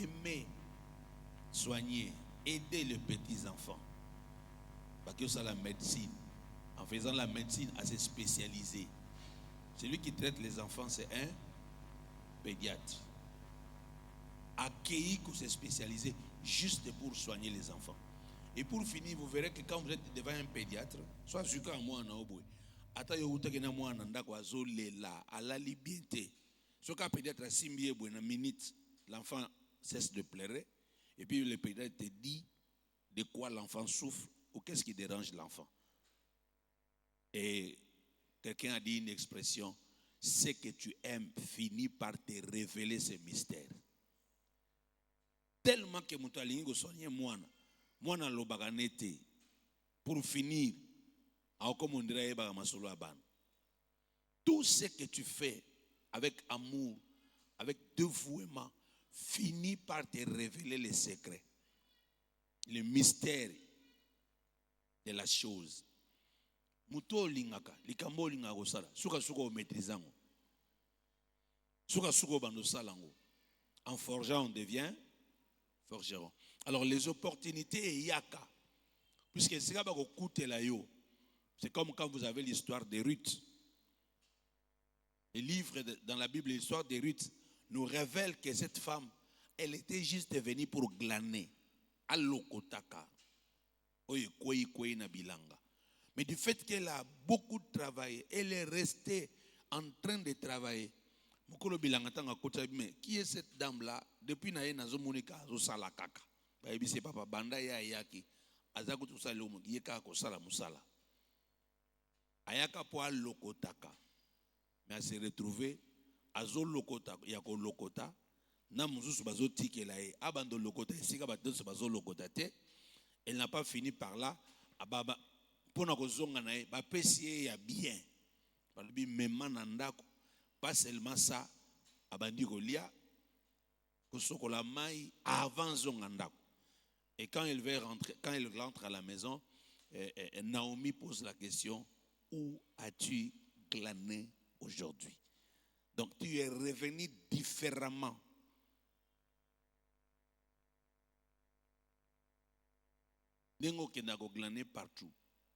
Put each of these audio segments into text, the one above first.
aimer, soigner, aider les petits-enfants. Parce que c'est la médecine. En faisant la médecine assez spécialisée. Celui qui traite les enfants, c'est un pédiatre. Accueilli que c'est spécialisé juste pour soigner les enfants. Et pour finir, vous verrez que quand vous êtes devant un pédiatre, soit sûr qu'à moi en oboué, attends yo utakena moi en ndako azolela ala liberté. Soit qu'un pédiatre a simbié une minute, l'enfant cesse de pleurer et puis le pédiatre te dit de quoi l'enfant souffre ou qu'est-ce qui dérange l'enfant. Et quelqu'un a dit une expression, ce que tu aimes finit par te révéler ces mystères. Tellement que mon talingo soigner moi lo baganete pour finir comme on dirait tout ce que tu fais avec amour, avec dévouement, finit par te révéler les secrets, les mystères de la chose. Muto lingaka, likambo lingako sala, suka o maîtrisant. Suka bando salango. En forgeant, on devient forgeron. Alors les opportunités yaka, puisque c'est c'est comme quand vous avez l'histoire de Ruth. Les livres dans la Bible, l'histoire de Ruth nous révèle que cette femme, elle était juste venue pour glaner. Allokotaka. Mais du fait qu'elle a beaucoup travaillé, elle est restée en train de travailler. Qui est cette dame-là? Depuis que je suis venu à Salakaka. C'est papa Banda Yaki. Azakutu Salomo, Yeka Kosala Musala. Ayaka poa lokotaka. Mais elle s'est retrouvée à Zolokota, Yako Lokota. Namuzus Bazo Tikelae, Abando Lokota, Sika Batos Bazo Lokotate. Elle n'a pas fini par là. Ababa, pour nous zonga ba pesier ya bien. Balbi memanandako. Pas seulement ça, abandi golia, kosokola mai avant zongandako. Et quand elle va rentrer, quand elle rentre à la maison, Naomi pose la question, où as-tu glané aujourd'hui? Donc tu es revenu différemment. Nengo kenako glané partout.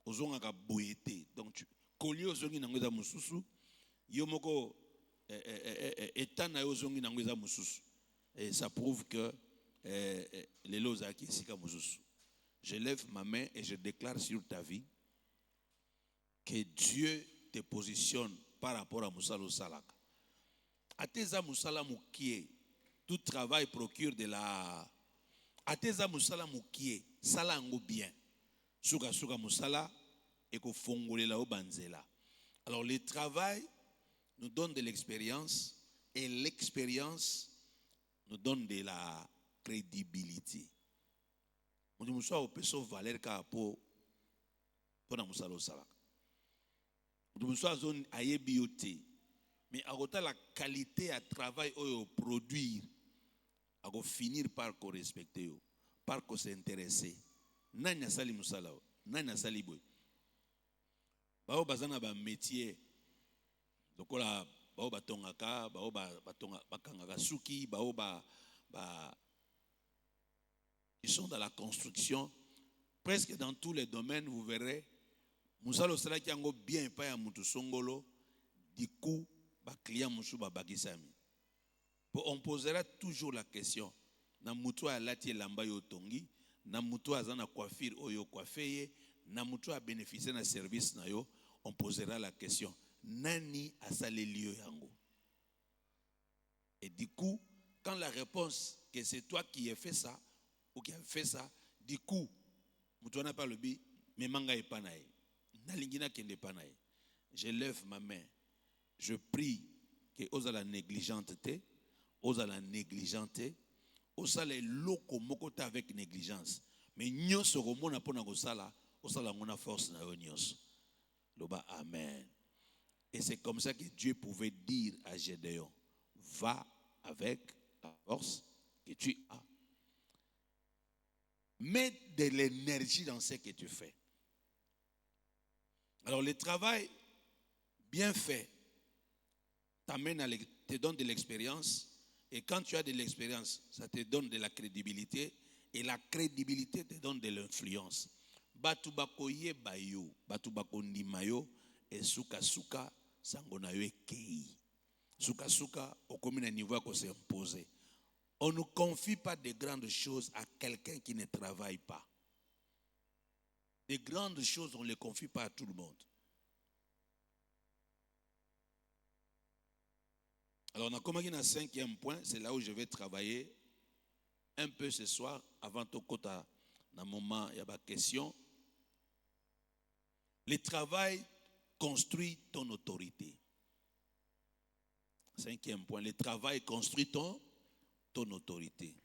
Ozongaka boyete. Donc tu koli ozongi nangoza mususu, yomoko et ça prouve que les lois qui je lève ma main et je déclare sur ta vie que Dieu te positionne par rapport à Moussalo Salak. Ateza Moussala Moukie, tout travail procure de la. Ateza Moussala Moukie, Salango bien. Souka Moussala et ko fongole la obanzela. Alors le travail nous donne de l'expérience et l'expérience nous donne de la crédibilité. On dit que nous avons valeur pour nous salak. On dit que nous avons bioté, mais à la qualité à travail au produire, à finir par respecter, par s'intéresser. Nanya sali musala, nanya sali boy. Bao bazana ba métier. Donc là, bao batongaka, bao bakangaka suki, bao ils sont dans la construction. Presque dans tous les domaines, vous verrez, Moussalo Sala qui a bien pas à Moutou Songolo, du coup, ba client Moussou ba bagisami. On posera toujours la question, na Moutou a lati lamba yo tongi, na Moutou a zana coiffure oyo coiffeye, na Moutou a bénéficié d'un service na yo, on posera la question. Nani asale lieu yango. Et du coup, quand la réponse que c'est toi qui as fait ça ou qui as fait ça, du coup, mutuana pas le bi, mais manga est panaï. Nalingina kende panaï. Je lève ma main. Je prie que osa la négligenté, osa la négligenté, osa les loko mokota avec négligence. Mais nyos romona pona gosala, osa la mona force na nyos. Loba amen. Et c'est comme ça que Dieu pouvait dire à Gédéon, va avec la force que tu as. Mets de l'énergie dans ce que tu fais. Alors le travail bien fait te donne de l'expérience Et quand tu as de l'expérience, ça te donne de la crédibilité. Et la crédibilité te donne de l'influence. Batu bakoye bayo, batu bakondi mayo, et suka suka, sangona yo ekei. Suka suka, au commun niveau qu'on s'est imposé. On ne confie pas de grandes choses à quelqu'un qui ne travaille pas. Les grandes choses, on ne les confie pas à tout le monde. Alors, on a commencé un 5e point, c'est là où je vais travailler un peu ce soir, avant de kota, dans le moment, il y a ma question. Le travail construit ton autorité. 5e point, le travail construit ton autorité.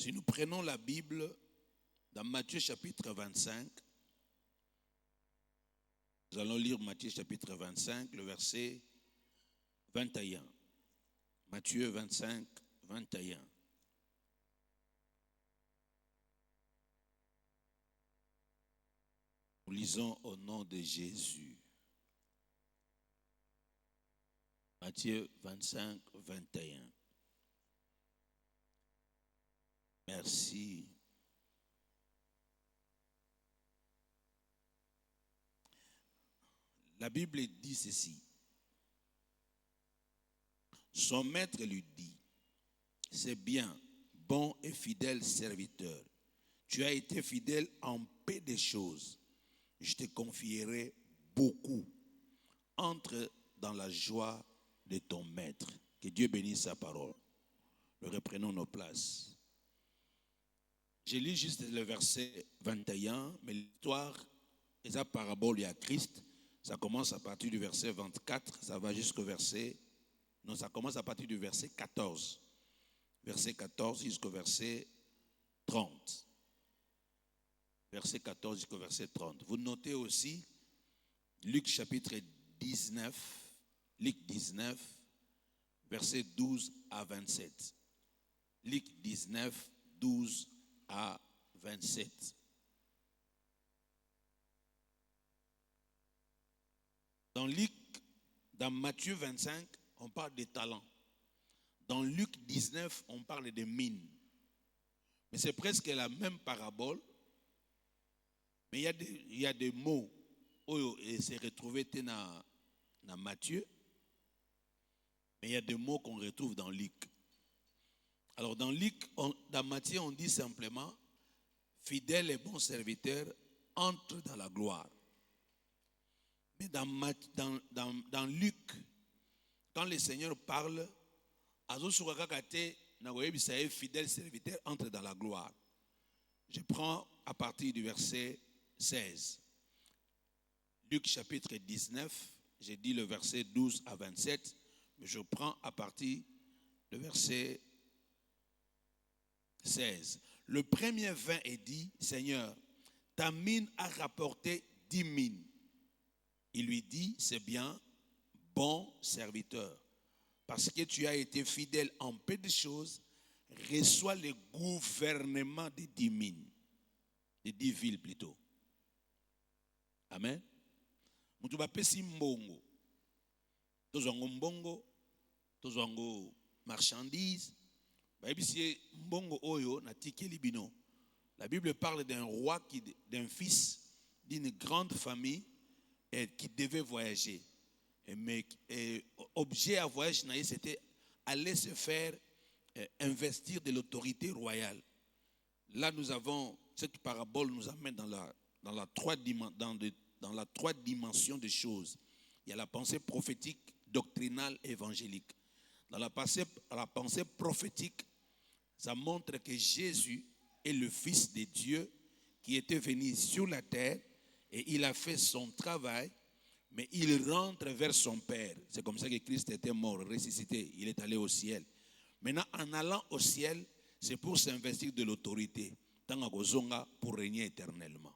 Si nous prenons la Bible dans Matthieu chapitre 25, nous allons lire Matthieu chapitre 25, le verset 21. Matthieu 25, 21. Nous lisons au nom de Jésus. Matthieu 25, 21. Merci. La Bible dit ceci. Son maître lui dit, c'est bien, bon et fidèle serviteur. Tu as été fidèle en peu de choses. Je te confierai beaucoup. Entre dans la joie de ton maître. Que Dieu bénisse sa parole. Nous reprenons nos places. Je lis juste le verset 21, mais l'histoire est la parabole à Christ. Ça commence à partir du verset 24, ça va jusqu'au verset... Non, ça commence à partir du verset 14. Verset 14 jusqu'au verset 30. Verset 14 jusqu'au verset 30. Vous notez aussi Luc chapitre 19, Luc 19, verset 12 à 27. Luc 19, 12 à 27. Dans Matthieu 25, on parle des talents. Dans Luc 19, on parle des mines. Mais c'est presque la même parabole. Mais il y a des mots qui se retrouvent dans Matthieu. Mais il y a des mots qu'on retrouve dans Luc. Alors dans Luc, dans Matthieu, on dit simplement fidèle et bon serviteur, entre dans la gloire. Mais dans Luc, quand le Seigneur parle, fidèle serviteur, entre dans la gloire. Je prends à partir du verset 16. Luc chapitre 19, j'ai dit le verset 12 à 27, mais je prends à partir du verset 16. Le premier vint et dit, Seigneur, ta mine a rapporté 10 mines. Il lui dit, c'est bien, bon serviteur, parce que tu as été fidèle en peu de choses, reçois le gouvernement des 10 mines, des 10 villes plutôt. Amen. Mutu bapesi mbongo, tozwango mbongo, tozwango marchandise, baebisi mbongo oyo na tikeli bino. La Bible parle d'un roi, d'un fils d'une grande famille qui devait voyager. Mais objet à voyage, c'était aller se faire investir de l'autorité royale. Là, nous avons, cette parabole nous amène dans la trois dimensions des choses. Il y a la pensée prophétique, doctrinale et évangélique. Dans la pensée prophétique, ça montre que Jésus est le Fils de Dieu qui était venu sur la terre et il a fait son travail, mais il rentre vers son Père. C'est comme ça que Christ était mort, ressuscité, il est allé au ciel. Maintenant, en allant au ciel, c'est pour s'investir de l'autorité, pour régner éternellement.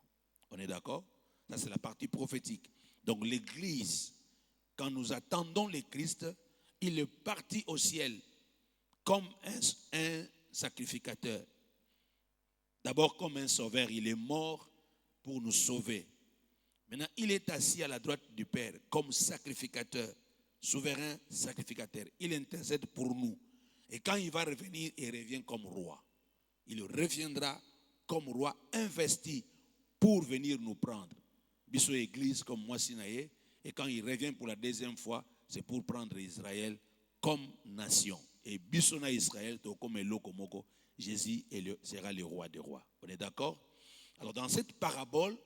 On est d'accord? Ça, c'est la partie prophétique. Donc, l'Église, quand nous attendons le Christ, il est parti au ciel comme un sacrificateur. D'abord comme un sauveur, il est mort pour nous sauver. Maintenant, il est assis à la droite du Père comme sacrificateur souverain sacrificateur. Il intercède pour nous. Et quand il va revenir, il revient comme roi. Il reviendra comme roi investi pour venir nous prendre. Biso église comme moi Sinaïe. Et quand il revient pour la deuxième fois, c'est pour prendre Israël comme nation. Et biso na Israël, comme Lokomoko, Jésus sera le roi des rois. On est d'accord? Alors dans cette parabole,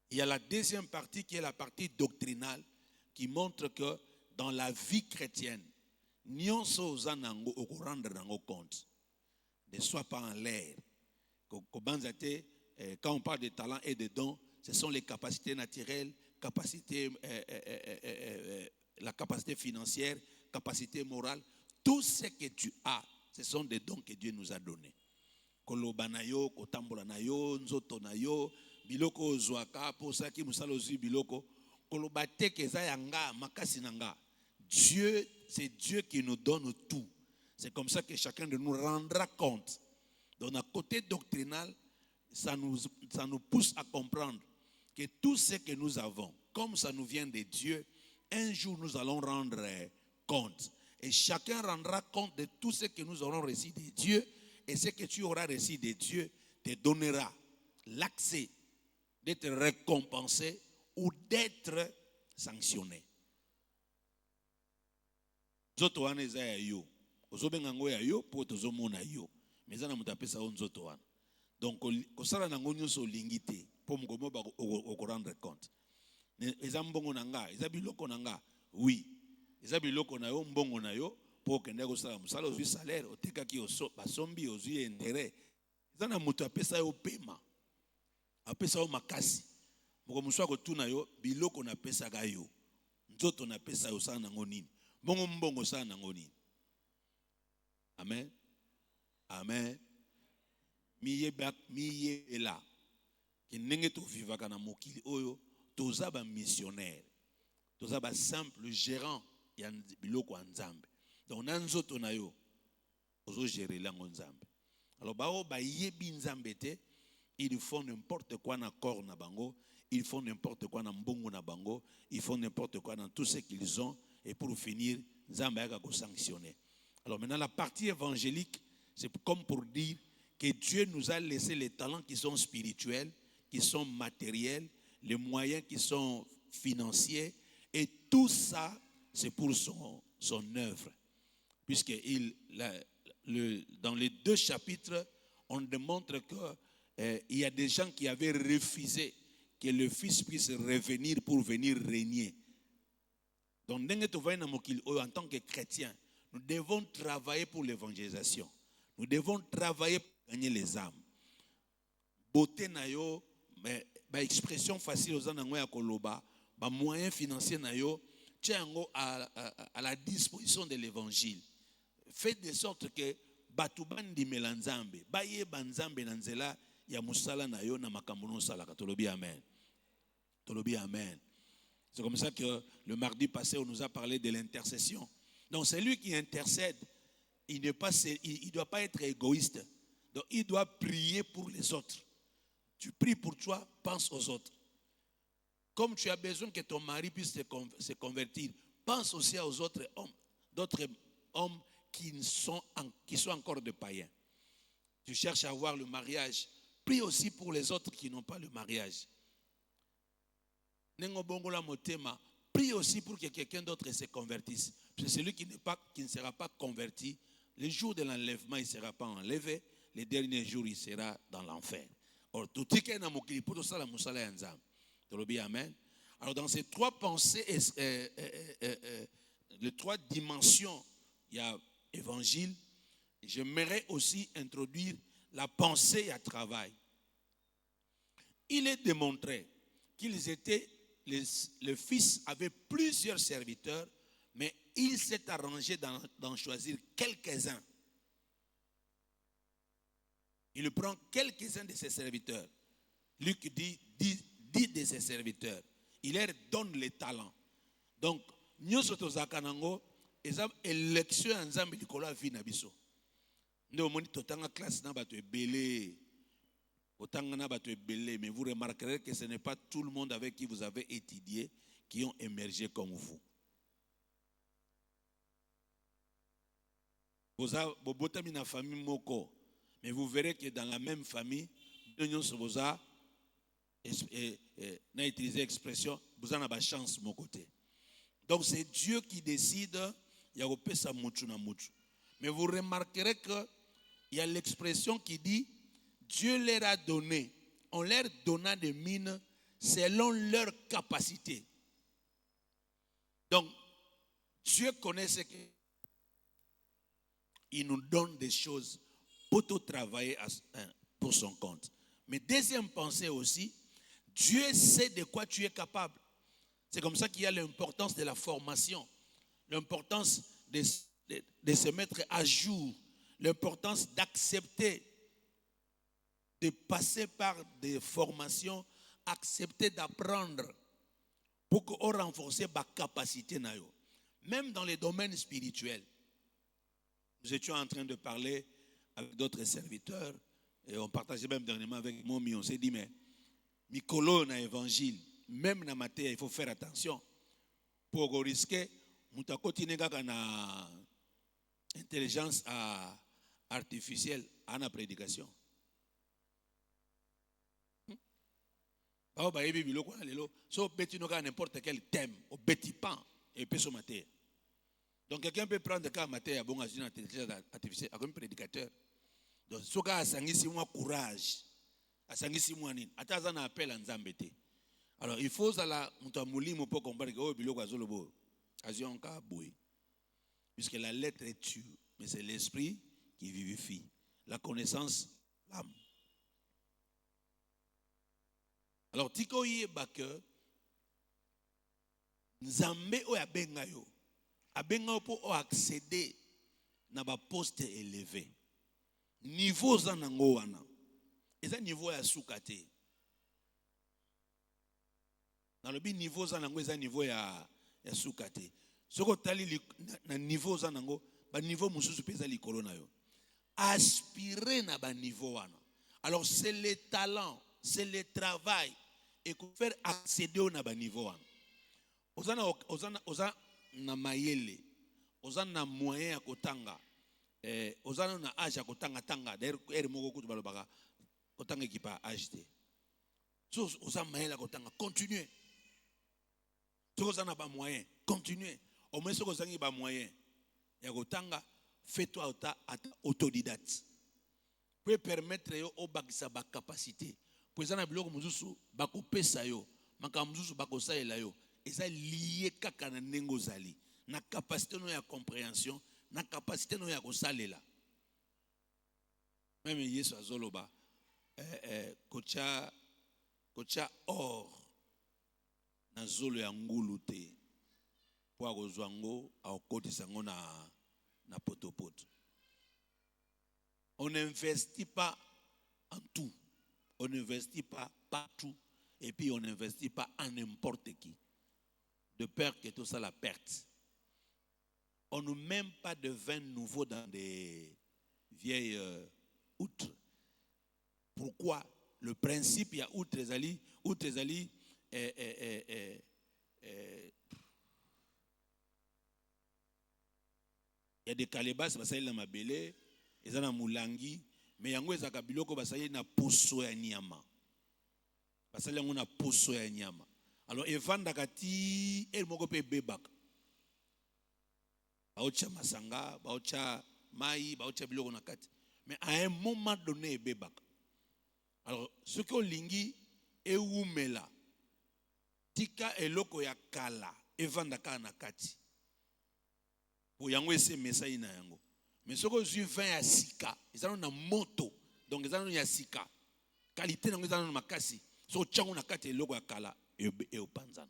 il y a la deuxième partie qui est la partie doctrinale qui montre que dans la vie chrétienne, nyonso zanango okorendre nango compte. Ne sois pas en l'air. Quand on parle de talents et de dons, ce sont les capacités naturelles, la capacité financière, capacité morale. Tout ce que tu as, ce sont des dons que Dieu nous a donnés. Koloba na yo, kotambola na yo, nzoto na yo, biloko zwaka, posaki musala ozi biloko, koloba te keza yanga, makasi nanga. Dieu, c'est Dieu qui nous donne tout. C'est comme ça que chacun de nous rendra compte. Donc, d'un côté doctrinal, ça nous pousse à comprendre que tout ce que nous avons, comme ça nous vient de Dieu, un jour nous allons rendre compte. Et chacun rendra compte de tout ce que nous aurons reçu de Dieu. Et ce que tu auras reçu de Dieu te donnera l'accès d'être récompensé ou d'être sanctionné. Nzoto wana eza ya yo. Ozobenga ngo ya yo po tozomona yo. Mais eza na mutu apesa o nzoto wana. Donc kosala nango nyonso olingi te po mokomo okorendre compte. Eza mbongo na nga, eza biloko na nga. Oui. Eza biloko na yo, mbongo na yo. Pour que nous ayons un salaire, otekaki basombi ozui intérêt. Eza na mutu apesa yo paiement. Apesa yo makasi. Moko muswa ko tuna yo biloko na pesa ga yo. Nzoto na pesa yo sana nango nini. Mbongo sana nango nini. Amen. Amen. Miye ela. Ki nenge to vivaka na mokili oyo toza ba missionnaire. Toza ba simple gérant ya biloko ya Nzambe. Donc, nanzoto na yo, ozo gérer la nzambe. Alors, bao ba yebi nzambe te, ils font n'importe quoi na corps na bango, ils font n'importe quoi na mbongo na bango, ils font n'importe quoi dans tout ce qu'ils ont, et pour finir, nzambe a ko sanctionner. Alors maintenant, la partie évangélique, c'est comme pour dire que Dieu nous a laissé les talents qui sont spirituels, qui sont matériels, les moyens qui sont financiers, et tout ça, c'est pour son œuvre. Puisque dans les 2 chapitres, on démontre qu'il y a des gens qui avaient refusé que le Fils puisse revenir pour venir régner. Donc, en tant que chrétiens, nous devons travailler pour l'évangélisation. Nous devons travailler pour gagner les âmes. Beauté na yo, expression facile aux anangoya koloba, moyens financiers na yo, tiens à la disposition de l'évangile. Faites de sorte que batubandi melanzambe baye banzambe nanzela ya musala na yo na makambo no sala katolobi amen. Tolobi amen. C'est comme ça que le mardi passé on nous a parlé de l'intercession. Donc c'est lui qui intercède, il ne doit pas être égoïste. Donc il doit prier pour les autres. Tu pries pour toi, pense aux autres. Comme tu as besoin que ton mari puisse se convertir, pense aussi aux autres hommes, d'autres hommes qui sont encore des païens. Tu cherches à avoir le mariage, prie aussi pour les autres qui n'ont pas le mariage. Prie aussi pour que quelqu'un d'autre se convertisse. Parce que celui qui ne sera pas converti, le jour de l'enlèvement, il ne sera pas enlevé. Les derniers jours, il sera dans l'enfer. Or, tout ce qui est dans mon clip, tout ça, la moussala yanzam. Amen. Alors, dans ces 3 pensées, les 3 dimensions, il y a évangile. J'aimerais aussi introduire la pensée à travail. Il est démontré le Fils avait plusieurs serviteurs, mais il s'est arrangé d'en choisir quelques-uns. Il prend quelques-uns de ses serviteurs. Luc dit 10 de ses serviteurs. Il leur donne les talents. Donc, nous sommes tous élection ensemble likolo vie na biso. Ndo moni totanga classe na bato ebele. Otanga na bato ebele, mais vous remarquerez que ce n'est pas tout le monde avec qui vous avez étudié qui ont émergé comme vous. famille moko, mais vous verrez que dans la même famille, vous avez utilisé l'expression, vous avez la chance de mon côté. Donc c'est Dieu qui décide, il y a sa mutu na mutu. Mais vous remarquerez qu'il y a l'expression qui dit, Dieu leur a donné, on leur donna des mines selon leur capacité. Donc, Dieu connaît ce qu'il nous donne des choses pour tout travailler pour son compte. Mais deuxième pensée aussi, Dieu sait de quoi tu es capable. C'est comme ça qu'il y a l'importance de la formation, l'importance de se mettre à jour, l'importance d'accepter, de passer par des formations, accepter d'apprendre pour qu'on renforce ma capacité. Même dans les domaines spirituels. Nous étions en train de parler avec d'autres serviteurs et on partageait même dernièrement avec Momi. On s'est dit, mais Mikolo na évangile, même dans ma terre, il faut faire attention pour risquer na intelligence artificielle à la prédication. So n'importe quel thème, au bêtipan et peut se mater. Donc quelqu'un peut prendre cas mater à bon à une intelligence artificielle comme prédicateur. Donc ce cas a sangisi moi courage, a sangisi moi nini. Ataza na appel en zambete. Alors il faut ça la mutamulimo pour comprendre que oh biloko azolobo azion ka boy. Puisque la lettre est tue, mais c'est l'esprit qui vivifie. La connaissance, l'âme. Alors, tiko yeba que Nzambe o abenga yo pour accéder na ba poste élevé. Niveau za nango wana. Eza niveau ya sukate. Dans le niveau za nango eza niveau ya sukate. Soko tali na niveau za nango ba niveau mususu peza likolo na yo. Aspirer na ba niveau wana. Alors c'est le talent, c'est le travail et faire accéder au niveau. Ozana na mayele, ozana na moyen ya kotanga, ozana na âge ya kotanga tanga. D'ailleurs, moko kutu balobaka kotanga ekipa âge. So ozana mayele ya kotanga, continuez. So ozana ba moyen, continuez. Au moins so ozangi ba moyen ya kotanga, fais-toi autodidacte. Pour permettre yo obakisa ba capacité. Pour ça na biloko muzusu bako pesa yo, maka muzusu bako saela yo, eza lié kaka na ndenge zali, na capacité no ya compréhension, na capacité no ya kosalela. Même Yesu azoloba kocha or na zolo ya ngulu te po akozwa ngo akotisa ngo na potopoto. On n'investit pas en tout. On n'investit pas partout. Et puis on n'investit pas en n'importe qui. De peur que tout ça la perte. On ne met pas de vin nouveau dans des vieilles outres. Pourquoi? Le principe, il y a outre Zali. Il y a des calebasses, ça y est, ma belle. Ezana mulangi, mais yango ezaka biloko basali na poso ya nyama. Basali yango na poso ya nyama. Alors evanda kati el moko pe bebaka. Baocha masanga, baocha mai, baocha biloko na kati. Mais à un moment donné bebaka. Alors ce que lingi eumela tika eloko ya kala evanda ka na kati. Pour yango ese mesai na yango. Mais ce que je vin à sika, ils ont une moto, donc ils ont une sika. Qualité donc ils ont une makasi. So tchango na kate logo ya kala et au panzan.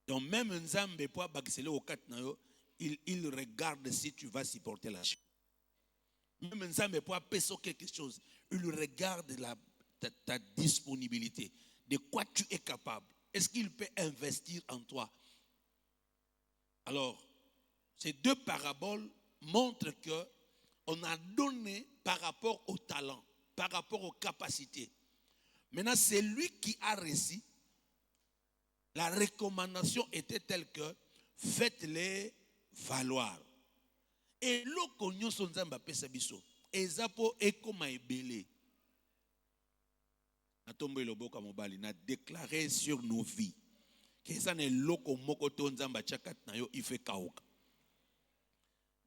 Donc même Nzambe pour bakisele au kat na yo, il regarde si tu vas supporter la chose. Même Nzambe pour peso quelque chose, il regarde ta disponibilité, de quoi tu es capable. Est-ce qu'il peut investir en toi? Alors ces deux paraboles montrent qu'on a donné par rapport au talent, par rapport aux capacités. Maintenant, c'est lui qui a réussi. La recommandation était telle que faites-les valoir. Et loko nyonso nzamba pesa biso ezapo ekoma ebele. Na tombe loboka mobali na déclarer sur nos vies que ça ne loko moko to nzamba chakat na yo ife kaoka.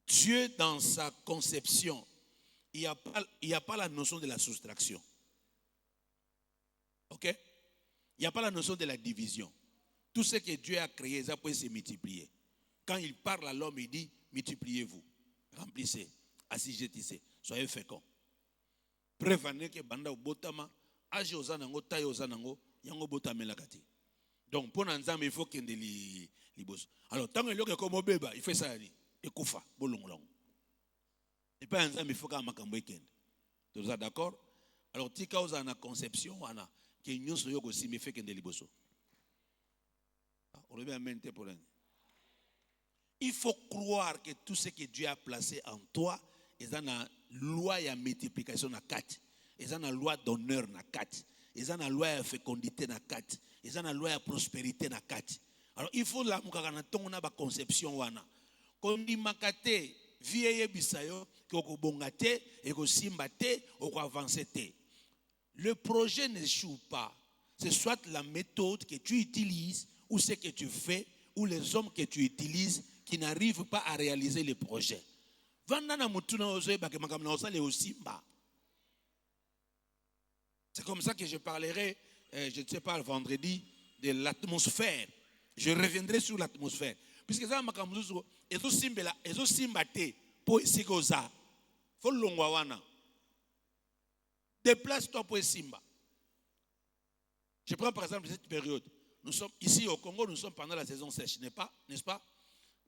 Dieu dans sa conception, il y a pas la notion de la soustraction. OK? Il n'y a pas la notion de la division. Tout ce que Dieu a créé, ça peut se multiplier. Quand il parle à l'homme, il dit, multipliez-vous, remplissez, assujettissez, soyez féconds. Prévenez que banda botama, age ozanango, taille ozanango, yango botame la kati. Donc, pour n'ensemble, il faut qu'il y ait des bosses. Alors, tant que l'homme est comme bébé, il fait ça, il koufa, bolongolong. Et pas ensemble, il faut qu'il y ait un week-end. Vous êtes d'accord? Alors, tika ozana conception, wana. Il faut croire que tout ce que Dieu a placé en toi est dans la loi de multiplication na 4. Est dans la loi d'honneur na 4. Est dans la loi de fécondité na 4. Est dans la loi de prospérité na 4. Alors il faut la mukakana tongona ba conception wana. Kondi makate vieye bisayo ko bongate et ko simbate ou ko avancer te. Le projet n'échoue pas. C'est soit la méthode que tu utilises, ou ce que tu fais, ou les hommes que tu utilises qui n'arrivent pas à réaliser le projet. C'est comme ça que je parlerai, je ne sais pas, le vendredi, de l'atmosphère. Je reviendrai sur l'atmosphère. Puisque ça, déplace-toi pour Simba. Je prends par exemple cette période. Nous sommes ici au Congo, nous sommes pendant la saison sèche, n'est-ce pas?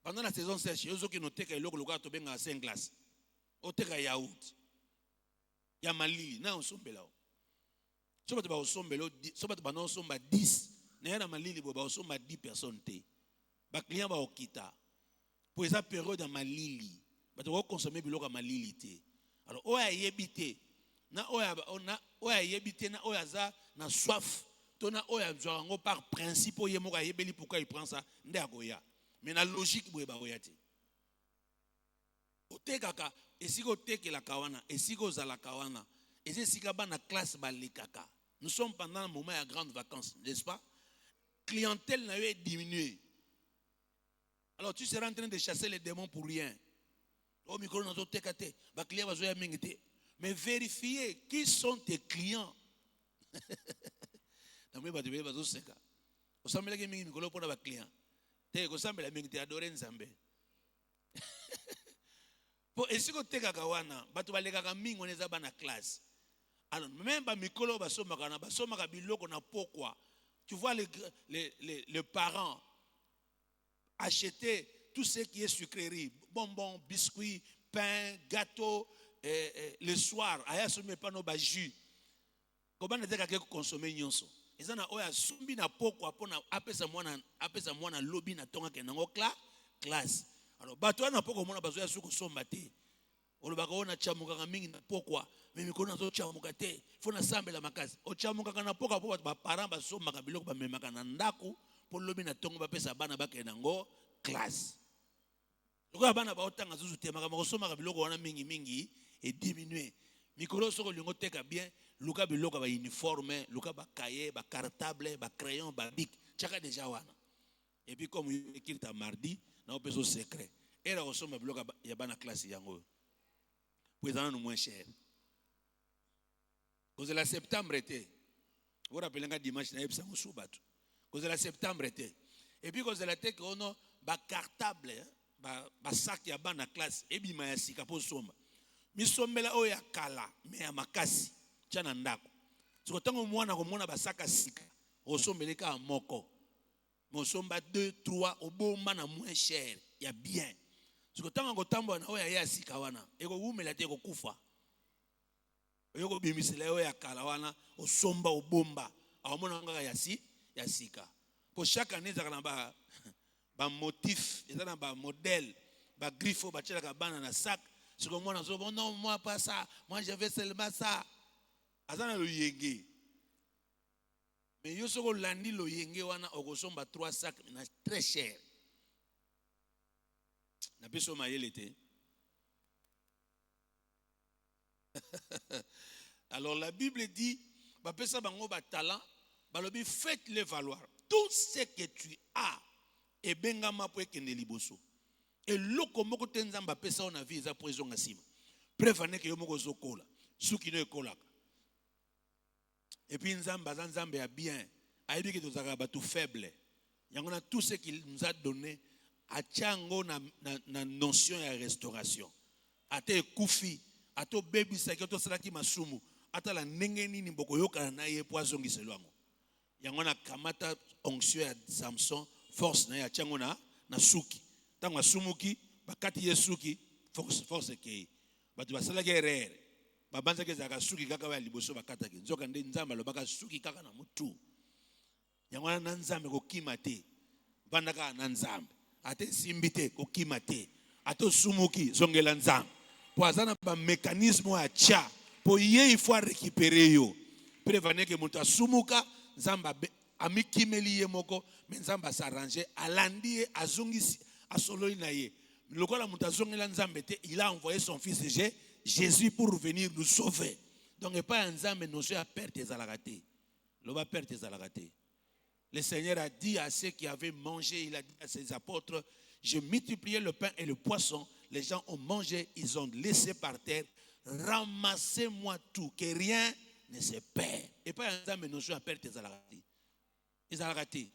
Pendant la saison sèche, il y a qui notent que le gars a 5 glaces. Au teka yaourt. Il y a malili. Na on sombe là. Si on sombe là, si on sombe 10, na na malili bo ba sombe 10 personnes té. Ba client ba okita. Pour cette période de malili, ba to consommer biloko malili té. Alors oya yebité. Na oya yebité na oya za na soif. Tona oya zwango par principe yemoka yebeli pourquoi il prend ça ndé akoya. Mais la logique boye ba oyati. Otekaka esiko teke la kawana esiko za la kawana esika ba na classe ba lekaka. Nous sommes pendant un moment de grandes vacances, n'est-ce pas? Clientèle n'a eu diminué. Alors tu seras en train de chasser les démons pour rien. Au micro na to tekate ba client ba zoya mingite. Mais vérifiez qui sont tes clients. Namwe ba tebe ba zo seka. Osambela ke mingi mikolo pona ba client. Te ko sambela mingi te adore nzambe. Pour esiko tekaka wana batu balekaka mingi oneza bana classe. Alors même ba mikolo ba somaka biloko na pokwa. Tu vois les parents acheter tout ce qui est sucrerie, bonbons, biscuits, pain, gâteau, le soir aya somme pas no ba jus. Comment n'était qu'à consommer nyonso. Ezana oya sumbi na pokwa pona apesa mwana lobby na tonga ke nango classe. Alors bato na pokwa mona bazoya suko somba te. Olobaka ona chamuka mingi na pokwa, mais mikona zo chamuka te. Fona sambela makasi. O chamuka na pokwa po ba parents ba somba ka biloko ba memaka na ndaku po lobby na tonga ba pesa bana ba ke nango classe. Loko bana ba otanga zuzu te maka ko somba ka biloko wana mingi et diminuer. Mikolo soko lingo teka bien. Luka biloko ba uniforme, luka ba cahier, ba cartable, ba crayon, ba bic, chaka déjà wana. Et puis comme écrit à mardi, na opeso secret. Et là osoma biloko ya bana classe yango. Pour nous moins cher. Cause la septembre était. Vous rappelez nga dimanche na yebsa musubatu. Cause la septembre était. Et puis cause la teke ono ba cartable, ba sac ya bana classe et bima ya sika po soma. Mi sombela oya kala, me ya makasi. Chana ndako. Siko tango mwana komona basaka sika. Osombeleka moko. Mosomba 2, 3 obomba na moins cher. Ya bien. Siko tango kotambo na oya ya sika wana. Eko umela te ko kufa. Oyoko bimisela oya kala wana osomba obomba. Awomona ngaka ya sika. Pour chaque année za kana ba motif, ezana ba modèle, ba griffo ba tshela bana na sac. Siko mwana zo non moi pas ça. Moi je veux seulement ça. Azana lo yenge. Mais yo soko landi lo yenge wana okosomba 3 sacs na très cher. Na peso mayele te. Alors la Bible dit, bapesa bango ba talent, balobi faites-les valoir. Tout ce que tu as, et bengama po ekende liboso. Et loko moko te nzamba pesa on a vie za po ezonga sima. Prévenez que yo moko zokola, suki no ekolaka. Et puis nzamba ya bien, aibi que tozaka batu faible. Yangona tout ce qu'il nous a donné a tchango na notion ya restauration. Ate kufi, ato baby saki to salaki masumu, ata la ndenge nini mboko yoka na ye po azongiselo yango. Yangona kamata onction ya Samson force na ya tchango na suki. Tango asumuki bakati ye suki force ke. Batu basala ke erreur. Babanza ke zaka suki kaka wa liboso bakata ke. Nzoka nde nzamba lo baka suki kaka na mutu. Yangona na nzambe ko kimate. Bandaka na nzambe. Ate simbite ko kimate. Ato sumuki zongela nzambe. Po azana ba mécanisme ya cha. Po ye il faut récupérer yo. Prévenez que mutu asumuka nzamba amikimeli ye moko mais nzamba s'arranger alandi azongisi asololi na ye. Lokola mutu azongela nzambe te, il a envoyé son fils Jésus pour venir nous sauver. Donc pas nzambe notion à perte ezalaka te. Loba perte ezalaka te. Le Seigneur a dit à ceux qui avaient mangé, il a dit à ses apôtres, je multipliais le pain et le poisson. Les gens ont mangé, ils ont laissé par terre. Ramassez-moi tout, que rien ne se perd. Et pas un zame notion à perte ezalaka te.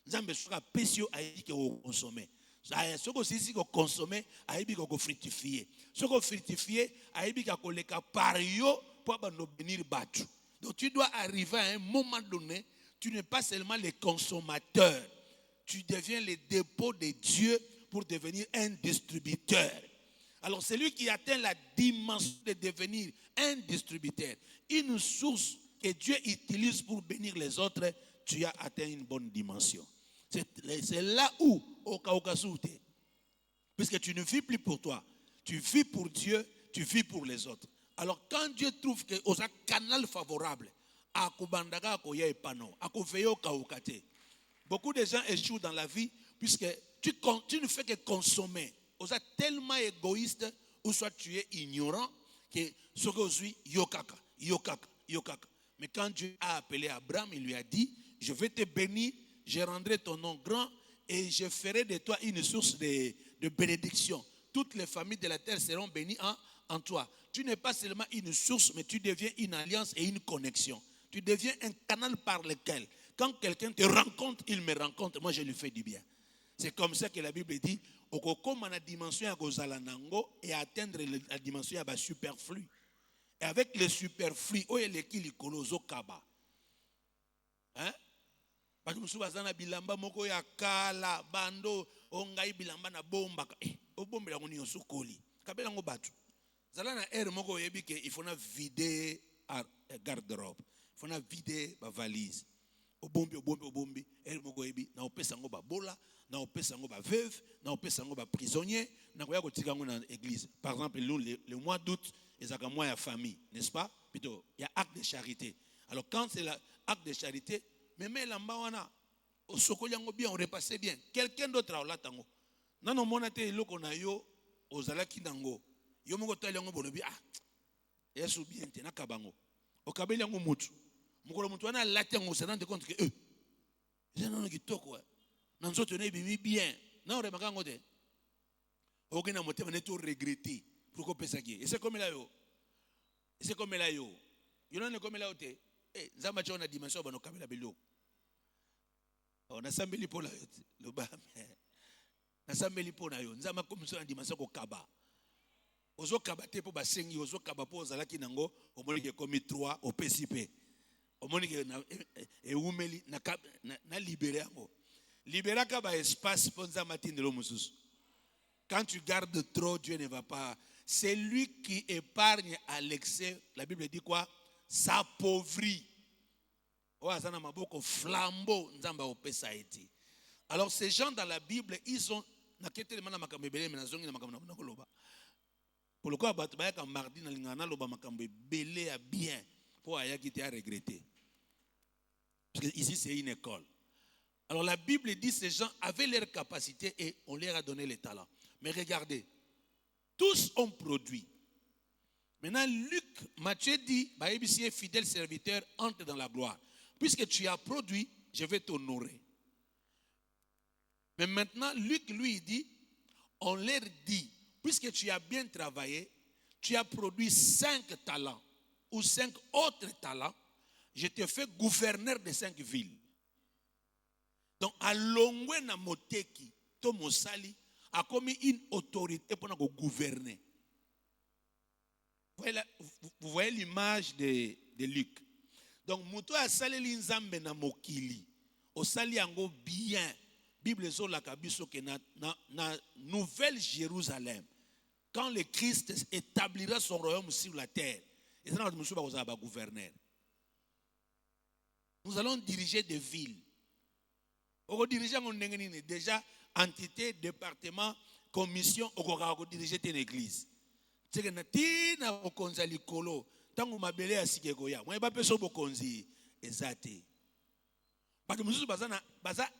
Nzambe soka pesio ayi ke o consommer. Ce que c'est qu'on consomme, ayi ko fructifier. Ce qu'on fructifier, ayi ka koleka par yo pour bénir batu. Donc tu dois arriver à un moment donné. Tu n'es pas seulement le consommateur, tu deviens le dépôt de Dieu pour devenir un distributeur. Alors celui qui atteint la dimension de devenir un distributeur, une source que Dieu utilise pour bénir les autres, tu as atteint une bonne dimension. C'est là où, au Kaokasute, puisque tu ne vis plus pour toi, tu vis pour Dieu, tu vis pour les autres. Alors quand Dieu trouve que aux un canal favorable, beaucoup de gens échouent dans la vie puisque tu ne fais que consommer. Vous êtes tellement égoïste ou soit tu es ignorant que ce que je yokaka. Mais quand Dieu a appelé Abraham, il lui a dit, je vais te bénir, je rendrai ton nom grand et je ferai de toi une source de bénédiction. Toutes les familles de la terre seront bénies en toi. Tu n'es pas seulement une source, mais tu deviens une alliance et une connexion. Tu deviens un canal par lequel, quand quelqu'un te rencontre, il me rencontre, moi je lui fais du bien. C'est comme ça que la Bible dit, comme la dimension ya gozalanango et atteindre la dimension ya ba superflu. Et avec le superflu, oye leki likolozo kaba. Hein? Parce que nous avons bilamba moko ya kala bando ongai bilamba na bomba. O bombe la ngoni osokoli. Kabela ngo batu. Zalana air moko yebi ke il faut na vider garde-robe. Il faut na vider ba valise. Obombi, air moko yebi na opesa ngo ba bola, na opesa ngo ba veuve, na opesa ngo ba prisonnier, na koya ko tika ngo na église. Par exemple, le mois d'août, ezaka mois ya famille, n'est-ce pas? Plutôt, il y a acte de charité. Alors quand c'est l'acte de charité, même lamba wana osokoli yango bien, on repasse bien. Quelqu'un d'autre a latango. Nano monate eloko na yo ozalaki nango. Yo moko tali yango bolobi yesu bien te na kabango. Okabeli yango mutu. Mukolo mutu wana lati yango se rendre compte que c'est non kitoko. Na nzoto na bimi bien. Na ore makango te. Okena motema ne to regretter pour ko pesa ki. Et c'est comme là yo. C'est comme là yo. Yo na comme là te. Nzamba chona dimension bano kabela belo. On a sambeli pour la le ba. Na sambeli pour na yo. Nzamba comme ça dimension ko kaba. Ozo kabate po basengi ozo kabapo ozalaki nango omonike komi 3 au PCP. Omonike na eumeli na libérer yango. Libérer ka ba espace pour nzamba tindelo mususu. Quand tu gardes trop, Dieu ne va pas. C'est lui qui épargne à l'excès. La Bible dit quoi? S'appauvrit. Oazana maboko flambeau nzamba opesa eti. Alors ces gens dans la Bible, ils ont na ketele mana makambebele mais nazongi na makambo na koloba. Pour le coup, mardi na lingana loba makambo belé à bien pour ayaki te à regretter. Parce que ici c'est une école. Alors la Bible dit ces gens avaient leur capacité et on leur a donné les talents. Mais regardez, tous ont produit. Maintenant, Luc, Matthieu dit, est fidèle serviteur, entre dans la gloire. Puisque tu as produit, je vais t'honorer. Mais maintenant, Luc, lui, dit, on leur dit, puisque tu as bien travaillé, tu as produit 5 talents ou 5 autres talents, je te fais gouverneur de 5 villes. Donc, à Longwe na Moteki, to Mosali, a commis une autorité pour nous gouverner. Vous voyez l'image de Luc. Donc, Moutou a salé l'inzambe na Mokili. Au sali ango bien. Bible zo la kabiso ke na Nouvelle Jérusalem. Quand le Christ établira son royaume sur la terre, nous allons diriger des villes. On diriger déjà entité, département, commission, on va diriger une église. C'est que natina okonza likolo tangu mabele asikeko ya. Moi ba peso bokonzi ezate. Parce que nous sommes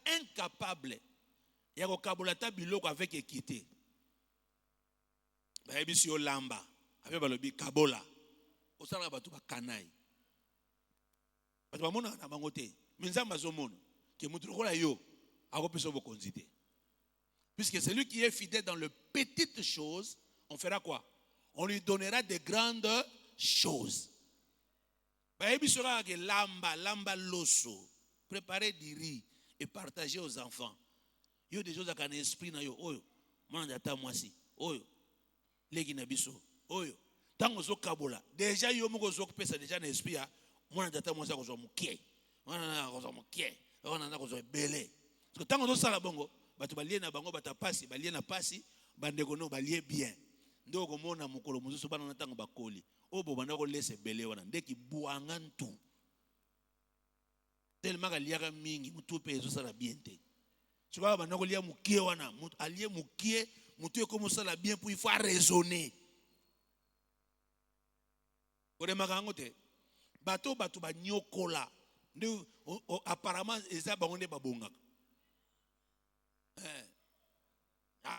incapables. Il y a un kabolata biloko avec équité. Il y a un lamba avec balobi kabola. Au sein de batu ba kanai. Batu ba mona na bangote. Minzamba zomono. Ke mutu kola yo. Ako peso bokonzite. Puisque celui qui est fidèle dans les petites choses, on fera quoi? On lui donnera de grandes choses. Ba yebi sera ke lamba loso. Préparer du riz et partager aux enfants. Il y a des choses à un esprit na yo. Oyo, manandata mwasi. Oyo, legi na biso. Oyo, tango zo kabola. Déjà yo moko zo pesa déjà na esprit ya. Manandata mwasi ko zo mukie. Manana ko zo mukie. Manana ko zo belé. Parce que tango zo sala bongo, batu balie na bango bata pasi, balie na pasi, bandeko no balie bien. Ndo ko mona mukolo muzusu bana na tango bakoli. Obo bana ko laisse belé wana. Ndeki buanga ntu. Tellement qu'il y a mingi mutu pe zo sala bien te. Tu vois bana ko lia mukie wana, allié mukie, mutu ko sala bien pour il faut raisonner. Ode makango te. Bato ba nyokola. Ndio apparemment eza bango ne babonga.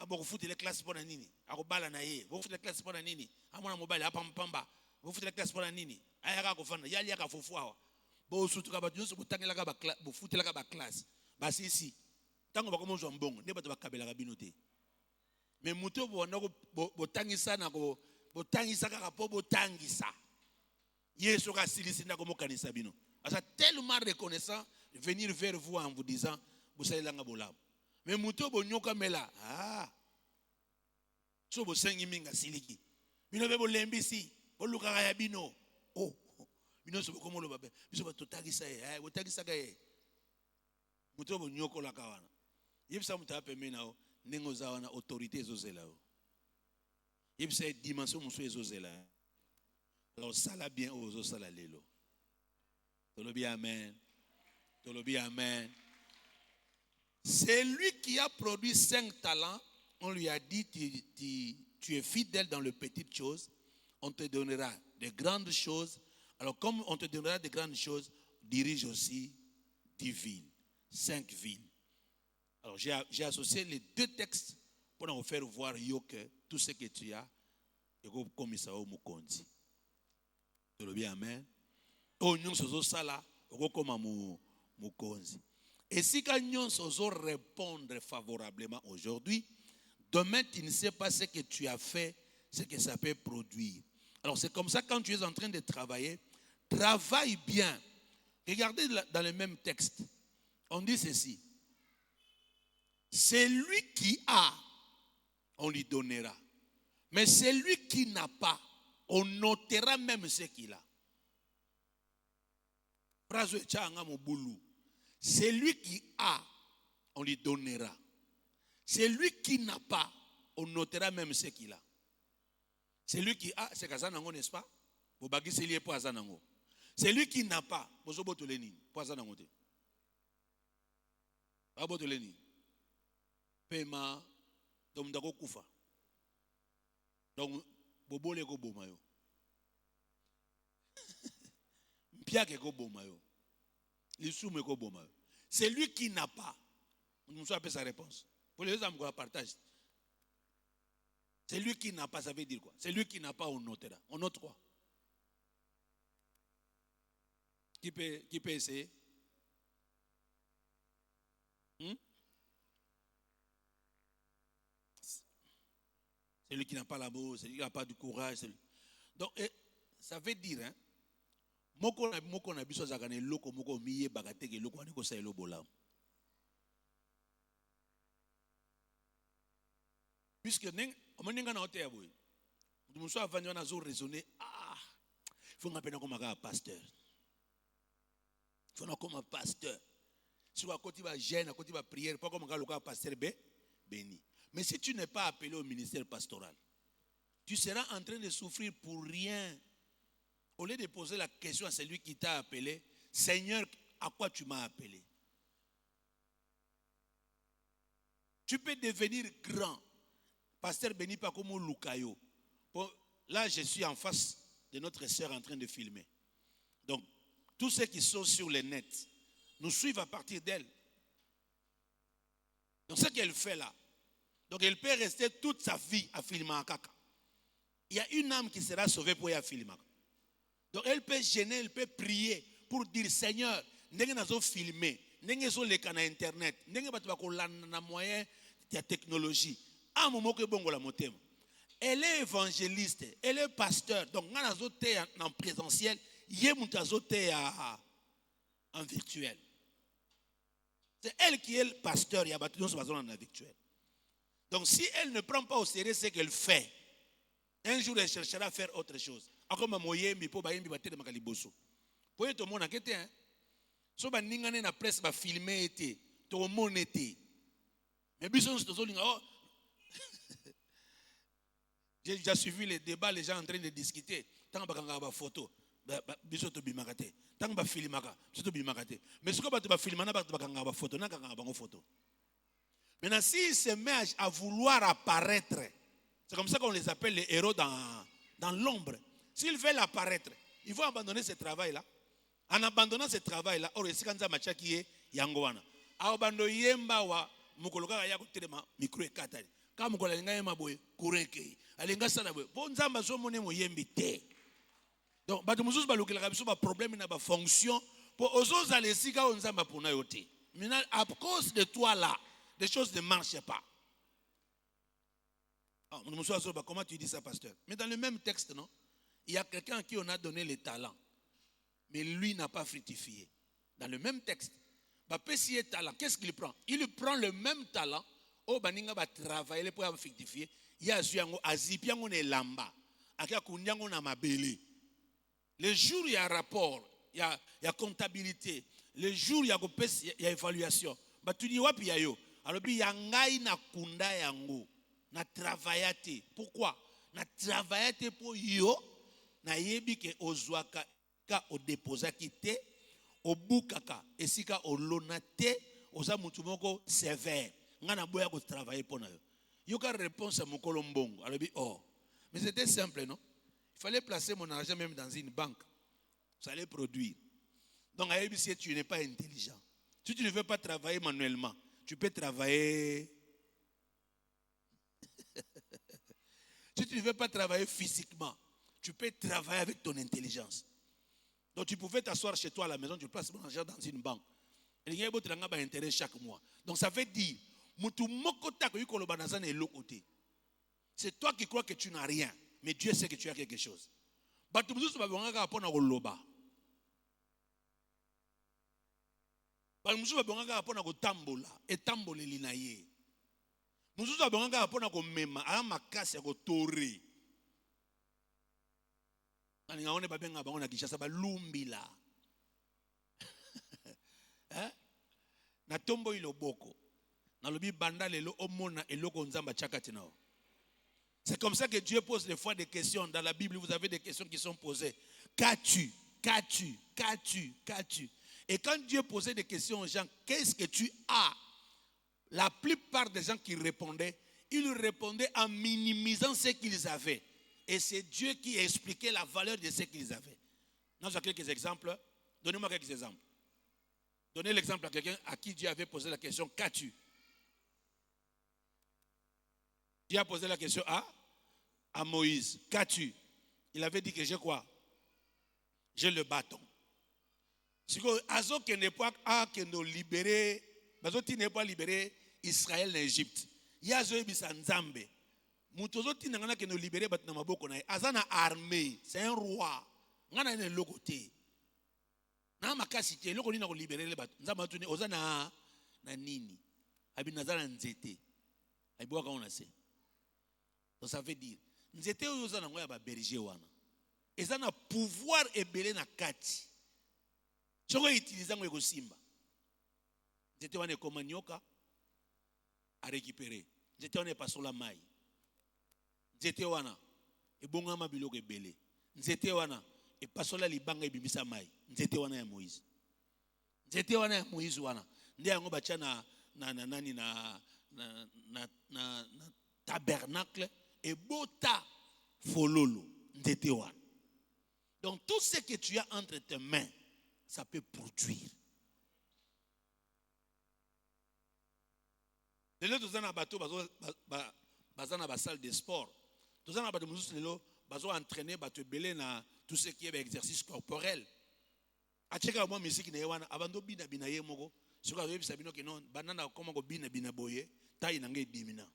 Boko futi les classes pour nini? Ako bala na ye. Boko futi les classes pour nini? Amona mobile apa mpamba. Boko futi les classes pour nini? Ayaka ko fana, yali yaka fofuawa. Bo sutuka ba nyonso botangela ka ba bo futela ka ba classe ba sisi tango ba komonzo mbongo ne bato bakabela ka binote mais muto bo ndako botangisa na ko botangisa ka po botangisa yeso ka silisi ndako mokanisa bino asa tellement reconnaissant venir vers vous en vous disant vous savez langa bolabo mais muto bo nyoka mela so bo sengi minga siliki bino be bo lembisi bo luka ya bino bino so ko molo babe biso ba totagisa botagisa ka muto bo nyoko la kawana yebisa muta pemena nengo za wana autorité ezozela yebisa dimension muso ezozela alors sala bien ozo sala lelo tolobi amen c'est lui qui a produit 5 talents. On lui a dit tu es fidèle dans les petites choses, on te donnera de grandes choses. Alors, comme on te donnera de grandes choses, dirige aussi 10 villes, 5 villes. Alors, j'ai associé les 2 textes pour nous faire voir que tout ce que tu as, et comme ça, au Mukonzi. Tu le bien, amen. Au Nyon Sozo Sala, comme Mukonzi. Et si Nyon Sozo répondre favorablement aujourd'hui, demain, tu ne sais pas ce que tu as fait, ce que ça peut produire. Alors, c'est comme ça, quand tu es en train de travailler, travaille bien. Regardez dans le même texte. On dit ceci. C'est lui qui a, on lui donnera. Mais c'est lui qui n'a pas, on notera même ce qu'il a. C'est lui qui a, on lui donnera. C'est lui qui n'a pas, on notera même ce qu'il a. C'est lui qui a, c'est Kazanango, n'est-ce pas? C'est lui qui n'a pas. Pema, donc dako kufa. Donc bobole ko bomayo. Mpiake ko bomayo. Lisume ko bomayo. C'est lui qui n'a pas. Nous avons sa réponse. Pour les autres, on partage. C'est lui qui n'a pas, ça veut dire quoi? C'est lui qui n'a pas, on note là. On note quoi? Qui peut essayer? C'est lui qui n'a pas l'amour, c'est lui qui n'a pas du courage. Donc, ça veut dire, hein, moko na biso zakane loko moko miye bagateke loko aniko sa elo bolam. Puisque omeninga na hotel boy. Nous sommes venus à raisonner, il faut qu'on comme un pasteur. Il faut comme un pasteur. Si tu as gêne, à côté de prière, pas comme un pasteur béni. Mais si tu n'es pas appelé au ministère pastoral, tu seras en train de souffrir pour rien. Au lieu de poser la question à celui qui t'a appelé, Seigneur, à quoi tu m'as appelé? Tu peux devenir grand. Pasteur béni pas comme Lukayo. Là, je suis en face de notre sœur en train de filmer. Donc, tous ceux qui sont sur le net nous suivent à partir d'elle. Donc, ce qu'elle fait là, donc elle peut rester toute sa vie à filmer à Kaka. Il y a une âme qui sera sauvée pour y à filmer. Donc, elle peut gêner, elle peut prier pour dire Seigneur, n'est-ce pas filmer, n'est-ce pas sur Internet, n'est-ce pas sur les moyens de la technologie. À un moment que bon la motem. Elle est évangéliste, elle est pasteur. Donc, on a en présentiel, il y a en virtuel. C'est elle qui est le pasteur, il y a en virtuel. Donc, si elle ne prend pas au sérieux ce qu'elle fait, un jour elle cherchera à faire autre chose. Comme Moyembi, pour Bayembi, Baté de Makaliboso. Pour être au monde, hein? Si on a na presse, va filmer, tout le monde était. Mais bison, c'est tout. J'ai déjà suivi les débats, les gens en train de discuter. Tant que vous avez photo, bisous to bimakate. Tant que vous filmez, bisous to bimakate. Mais ce que vous filmez, vous avez photo, vous avez photo. Maintenant, s'il se met à vouloir apparaître, c'est comme ça qu'on les appelle les héros dans l'ombre. S'ils veulent apparaître, ils vont abandonner ce travail-là. En abandonnant ce travail-là, or ici quand ça matcha qui est yangoana. Abandonne yemba wa mukoloka ya kutelema micro ekatali. Quand mukola ngayema boy kureke. Alenga sana boy. Bon nzamba so mone mo yembi te. Donc batu mususu balukela biso ba problème na ba fonction pour ozoza lesika o nzamba pona yote. Maintenant à cause de toi là, les choses ne marchent pas. Comment tu dis ça, pasteur? Mais dans le même texte, non? Il y a quelqu'un à qui on a donné les talents. Mais lui n'a pas fructifié. Dans le même texte. Qu'est-ce qu'il prend? Il prend le même talent. Oh, baninga va travailler pour fructifier. Il y a azipiango ne lamba. Akia kunyango na mabele. Le jour il y a rapport, il y a comptabilité. Le jour il y a évaluation. Bah tu dis wapi ya yo. Alors il y a ngai na kunda yango. Na travaillate. Pourquoi? Na travaillate pour yo. Na yebi ke ozwaka ka o déposa kite. O bukaka. Esika o lonate. Oza mutumoko sévère. Ngana boya ko travailler pour na yo. Yo ka réponse à mon colombongo. Alors oh. Mais c'était simple, non? Il fallait placer mon argent même dans une banque. Ça allait produire. Donc à si tu n'es pas intelligent. Si tu ne veux pas travailler manuellement, tu peux travailler. Si tu ne veux pas travailler physiquement, tu peux travailler avec ton intelligence. Donc tu pouvais t'asseoir chez toi à la maison, tu places ton argent dans une banque. Et il y a un intérêt chaque mois. Donc ça veut dire, c'est toi qui crois que tu n'as rien, mais Dieu sait que tu as quelque chose. Mususu abonganga apona ko mema a makasi ya ko tori. Ani ngaone babenga bango na Kishasa balumbila. Na tombo iloboko. Na lobi banda lelo omona eloko nzamba chakati nao. C'est comme ça que Dieu pose des fois des questions dans la Bible, vous avez des questions qui sont posées. Qu'as-tu? Qu'as-tu? Qu'as-tu? Qu'as-tu? Et quand Dieu posait des questions aux gens, qu'est-ce que tu as? La plupart des gens qui répondaient, ils répondaient en minimisant ce qu'ils avaient. Et c'est Dieu qui expliquait la valeur de ce qu'ils avaient. Nous avons quelques exemples. Donnez-moi quelques exemples. Donnez l'exemple à quelqu'un à qui Dieu avait posé la question, qu'as-tu? Dieu a posé la question à à Moïse, qu'as-tu? Il avait dit que j'ai quoi? J'ai le bâton. Si Azo qui n'est pas que nous libérer, Bazoti n'est pas libéré Israël d'Égypte. Yazo ebisa Nzambe. Mutozoti n'angana que nous libérer batna maboko na. Azana armée, c'est un roi. Ngana ne lokote. Na makasi te loko ni na ko libérer les bat. Nzamba tuni ozana na nini. Abi nazana nzete. Abi boka on a se. Donc ça veut dire nzete ozana ngoya ba berger wana. Ezana pouvoir ebele na kati. Soko utiliser ngo eko simba. Nzete wana ekoma nyoka à récupérer. Nzete wana epasola mai. Nzete wana ebongama biloko ebele. Nzete wana epasola libanga ebimisa mai. Nzete wana ya Moïse. Nzete wana ya Moïse wana. Nde yango bacha na tabernacle et bota fololo. Nzete wana. Donc tout ce que tu as entre tes mains, ça peut produire. Les gens qui sont dans bateau, dans la salle de sport, tous les gens qui sont entraînés, tout ce qui est exercice corporel. A checker moi musique na wana abando bina bina ye moko soka yebi sabino ke non banana koma ko bina bina boye tayi na ngai dimina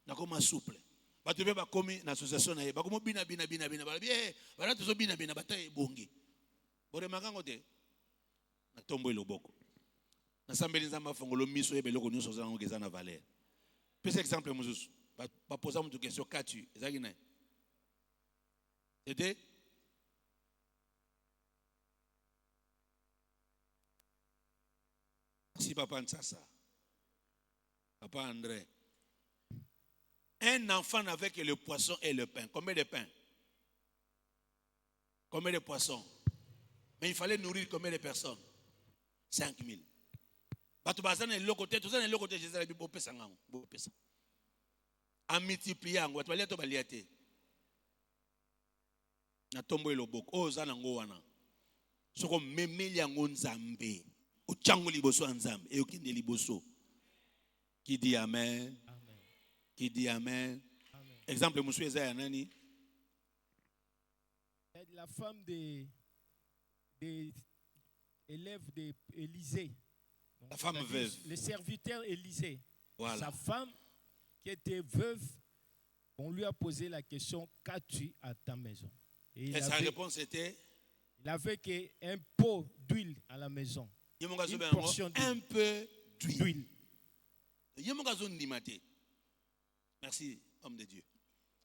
na koma souple bato be ba komi na association na ye ba komo bina ba bien bana to so bina bataye bongi bore makango te na tombo eloboko na sambeli nzamba fongolo miso yebe loko nyuso zango keza na valeur pese exemple muzusu ba poser mutu question qu'as-tu ezaki na c'était si papa Ntsasa, papa André, un enfant n'avait que le poisson et le pain. Combien de pain? Combien de poissons? Mais il fallait nourrir combien de personnes? 5000. Batubazan est le côté, tout ça est le côté, Jésus a dit, en multipliant, on va to baliate. Na tombo eloboko, oh zanango wana. Soko memeli yango nzambe. Uchango liboso anzambe et okinde liboso. Qui dit amen? Amen. Qui dit amen? Amen. Exemple monsieur Esaïa nani? La femme des élèves d'Élisée. La femme veuve. Le serviteur Élisée. Voilà. Sa femme qui était veuve, on lui a posé la question, qu'as-tu à ta maison? Et sa réponse était? Il avait qu'un pot d'huile à la maison. Une portion un peu d'huile. d'huile. Merci, homme de Dieu.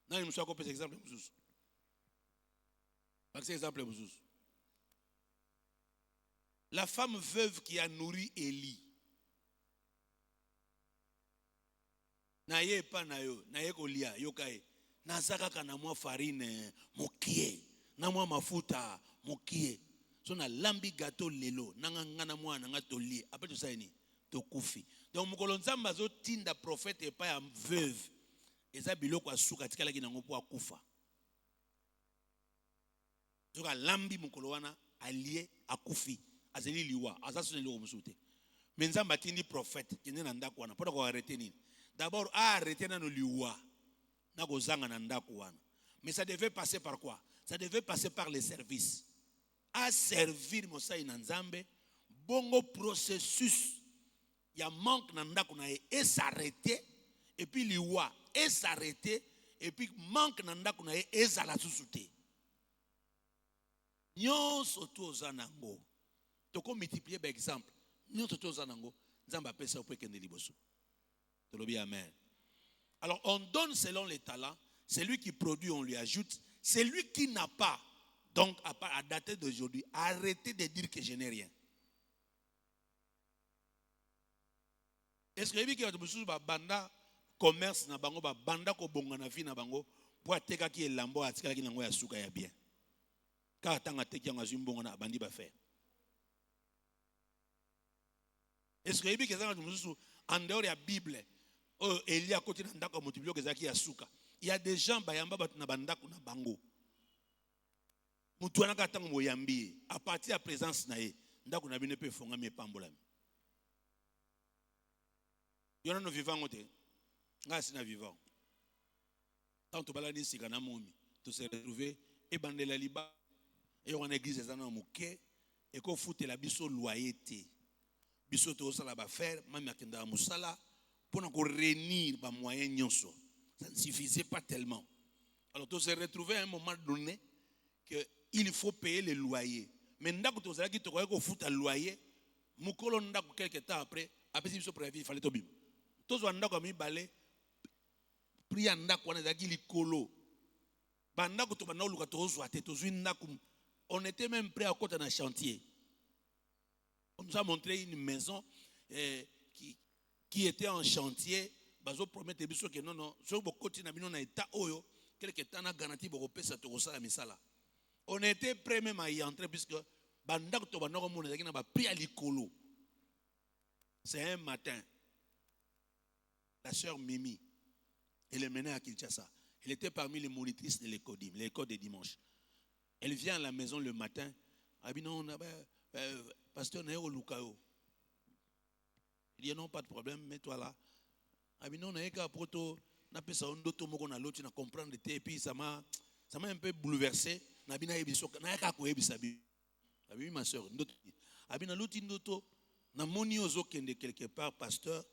Non, il me soit coupé cet exemple. Cet exemple. La femme veuve qui a nourri Élie. Naye pa nayo, naye kolia, yokae. Nazaka kana mwa farine, mokie. Na mwa mafuta, mokie. So na lambi gâteau lelo, nanga ngana mwa nanga toli. Après tout ça ni to kufi. Donc mukolo nzamba zo tinda prophète et pas am veuve. Eza biloko asuka tikala ki nango po akufa. Zoka lambi mukolo wana allié akufi. Azeli liwa, azasune lo musute. Mais nzamba tindi prophète kende na ndako wana. Pona ko arrêter nini? D'abord arrêter na no liwa. Na ko zanga na ndako wana. Mais ça devait passer par quoi? Ça devait passer par les services. À servir Mosaï Nanzambe, bongo processus, il y a manque nandako na et s'arrêter, et puis liwa et s'arrêter, et puis manque nandako na et zala susute. Nyon soto zanango, toko multiplier par exemple, nyon soto zanango, nzamba pesa opwe kende liboso. Tolobi amen. Alors on donne selon les talents, celui qui produit on lui ajoute, celui qui n'a pas. Donc, à dater d'aujourd'hui, arrêtez de dire que je n'ai rien. Est-ce que vous avez dit banda commerce na bango banda ko bonga na vie na bango pour ateka ki elambo atika ki nango ya suka ya bien. Ka tanga teki nga zimbongo na bandi ba faire. Est-ce que vous avez dit que en dehors de la Bible, Elie a côté na ndako multiplier que zaki ya suka. Il y a des gens bayamba bat na bandako na bango. Mutu anaka tango moyambi à partir de la présence na ye ndako na bino pe fonga mi pambolami yona no vivant ngote nga sina vivant Tant que balani sikana momi, tu se retrouver et bandela liba et on église ça na muke et ko foute la biso loyauté. Biso to sala ba faire, mami akenda musala pour na ko réunir ba moyen nyonso. Ça ne suffisait pas tellement. Alors tu se retrouver à un moment donné que il faut payer le loyer. Mais ndako to sala ki to ko foute le loyer, mukolo ndako quelque temps après biso préavis il fallait to bim. To zo ndako mi balé priya ndako wana zaki likolo bandako to bana oluka to zwa te to zwi ndako. On était même prêt à côté d'un chantier. On nous a montré une maison qui était en chantier. Bazo promettre biso que non so bokoti na bino na état oyo quelque temps na garantie boko pesa to kosala misala. On était prêt même à y entrer puisque bandako to bana ko mona zaki na ba priya likolo. C'est un matin. La sœur Mimi, elle est menée à Kinshasa. Elle était parmi les monitrices de l'école des dimanches. Elle vient à la maison le matin. Elle dit non, pasteur Nayo Lukao. Il dit non, pas de problème, mets-toi là. Elle dit non, Nayo Proto, n'a pas ça, on doit tout le monde l'autre, n'a comprendre et puis ça m'a un peu bouleversé. N'a pas ébiso, n'a pas quoi ébisabi. Elle dit ma soeur, elle dit l'autre ndoto, n'a moni ozo kende quelque part, pasteur.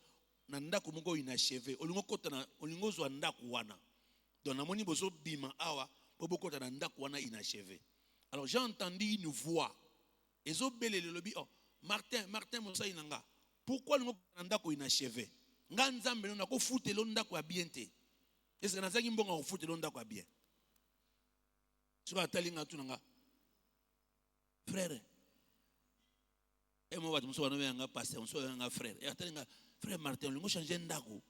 Nanda kumoko inachevé olingo kota na olingo zo ndako wana donc na moni bozo bima awa bobo kota na ndako wana inachevé. Alors j'ai entendu une voix ezo belele lobi oh Martin Moussa inanga pourquoi olingo kota na ndako inachevé nga nzambe na ko futelo ndako ya bien te est-ce que nazaki mbonga ko futelo ndako ya bien siko atalinga tunanga frère et moi je me suis un pasteur je suis un frère et atalinga frère Martin, on a changé d'ako.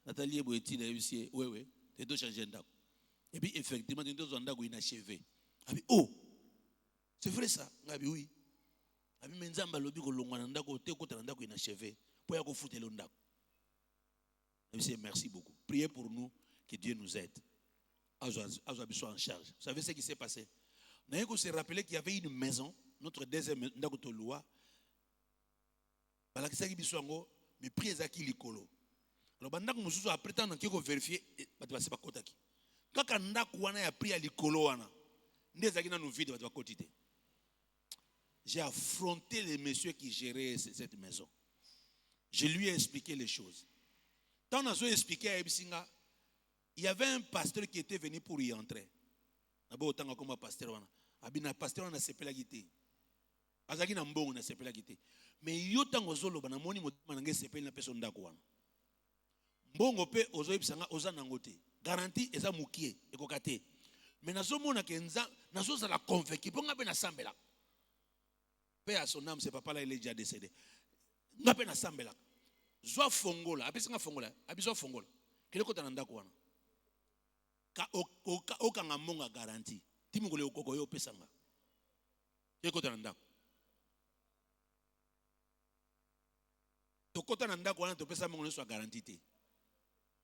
Nathalie Boeti l'a dit, oui, tu dois changer d'ako. Et puis effectivement, tu dois d'ako inachevé. Abi oh, c'est vrai ça. Abi oui. Abi menzamba lobi ko longwa ndako te ko ndako inachevé. Pour ya ko foutre le ndako. Abi c'est merci beaucoup. Priez pour nous que Dieu nous aide. Azo soit en charge. Vous savez ce qui s'est passé? N'a ko se rappeler qu'il y avait une maison, notre deuxième ndako to loi. Balakisaki biso ngo mais prix ezaki likolo. Alors bandako mususu après tant na ko vérifier bato ba sepa kotaki. Kaka ndako wana ya prix ya likolo wana. Ndezaki na nous vide bato ba kotite. J'ai affronté les messieurs qui géraient cette maison. Je lui ai expliqué les choses. Tant on a expliqué à Ebisinga, il y avait un pasteur qui était venu pour y entrer. D'abord autant comme pasteur wana. Abina pasteur wana sepela gité. Azaki na mbongo na sepela gité. Mais yo tango zolo bana moni motima na ngesepeli na peso ndako wana. Mbongo pe ozo yebisanga oza nango te. Garantie eza mukie ekoka te. Mais nazo mona kenza nazo za la convaincu ponga pe na sambela. Pe à son âme, c'est papa là il est déjà décédé. Nga pe na sambela. Zwa fongola, apesinga fongola, abiso fongola. Kele kota na ndako wana. Ka okanga mbonga garantie. Timukole okoko yo pesanga. Kele kota na ndako. Tokota na ndako wana topesa mbongo so garantie te.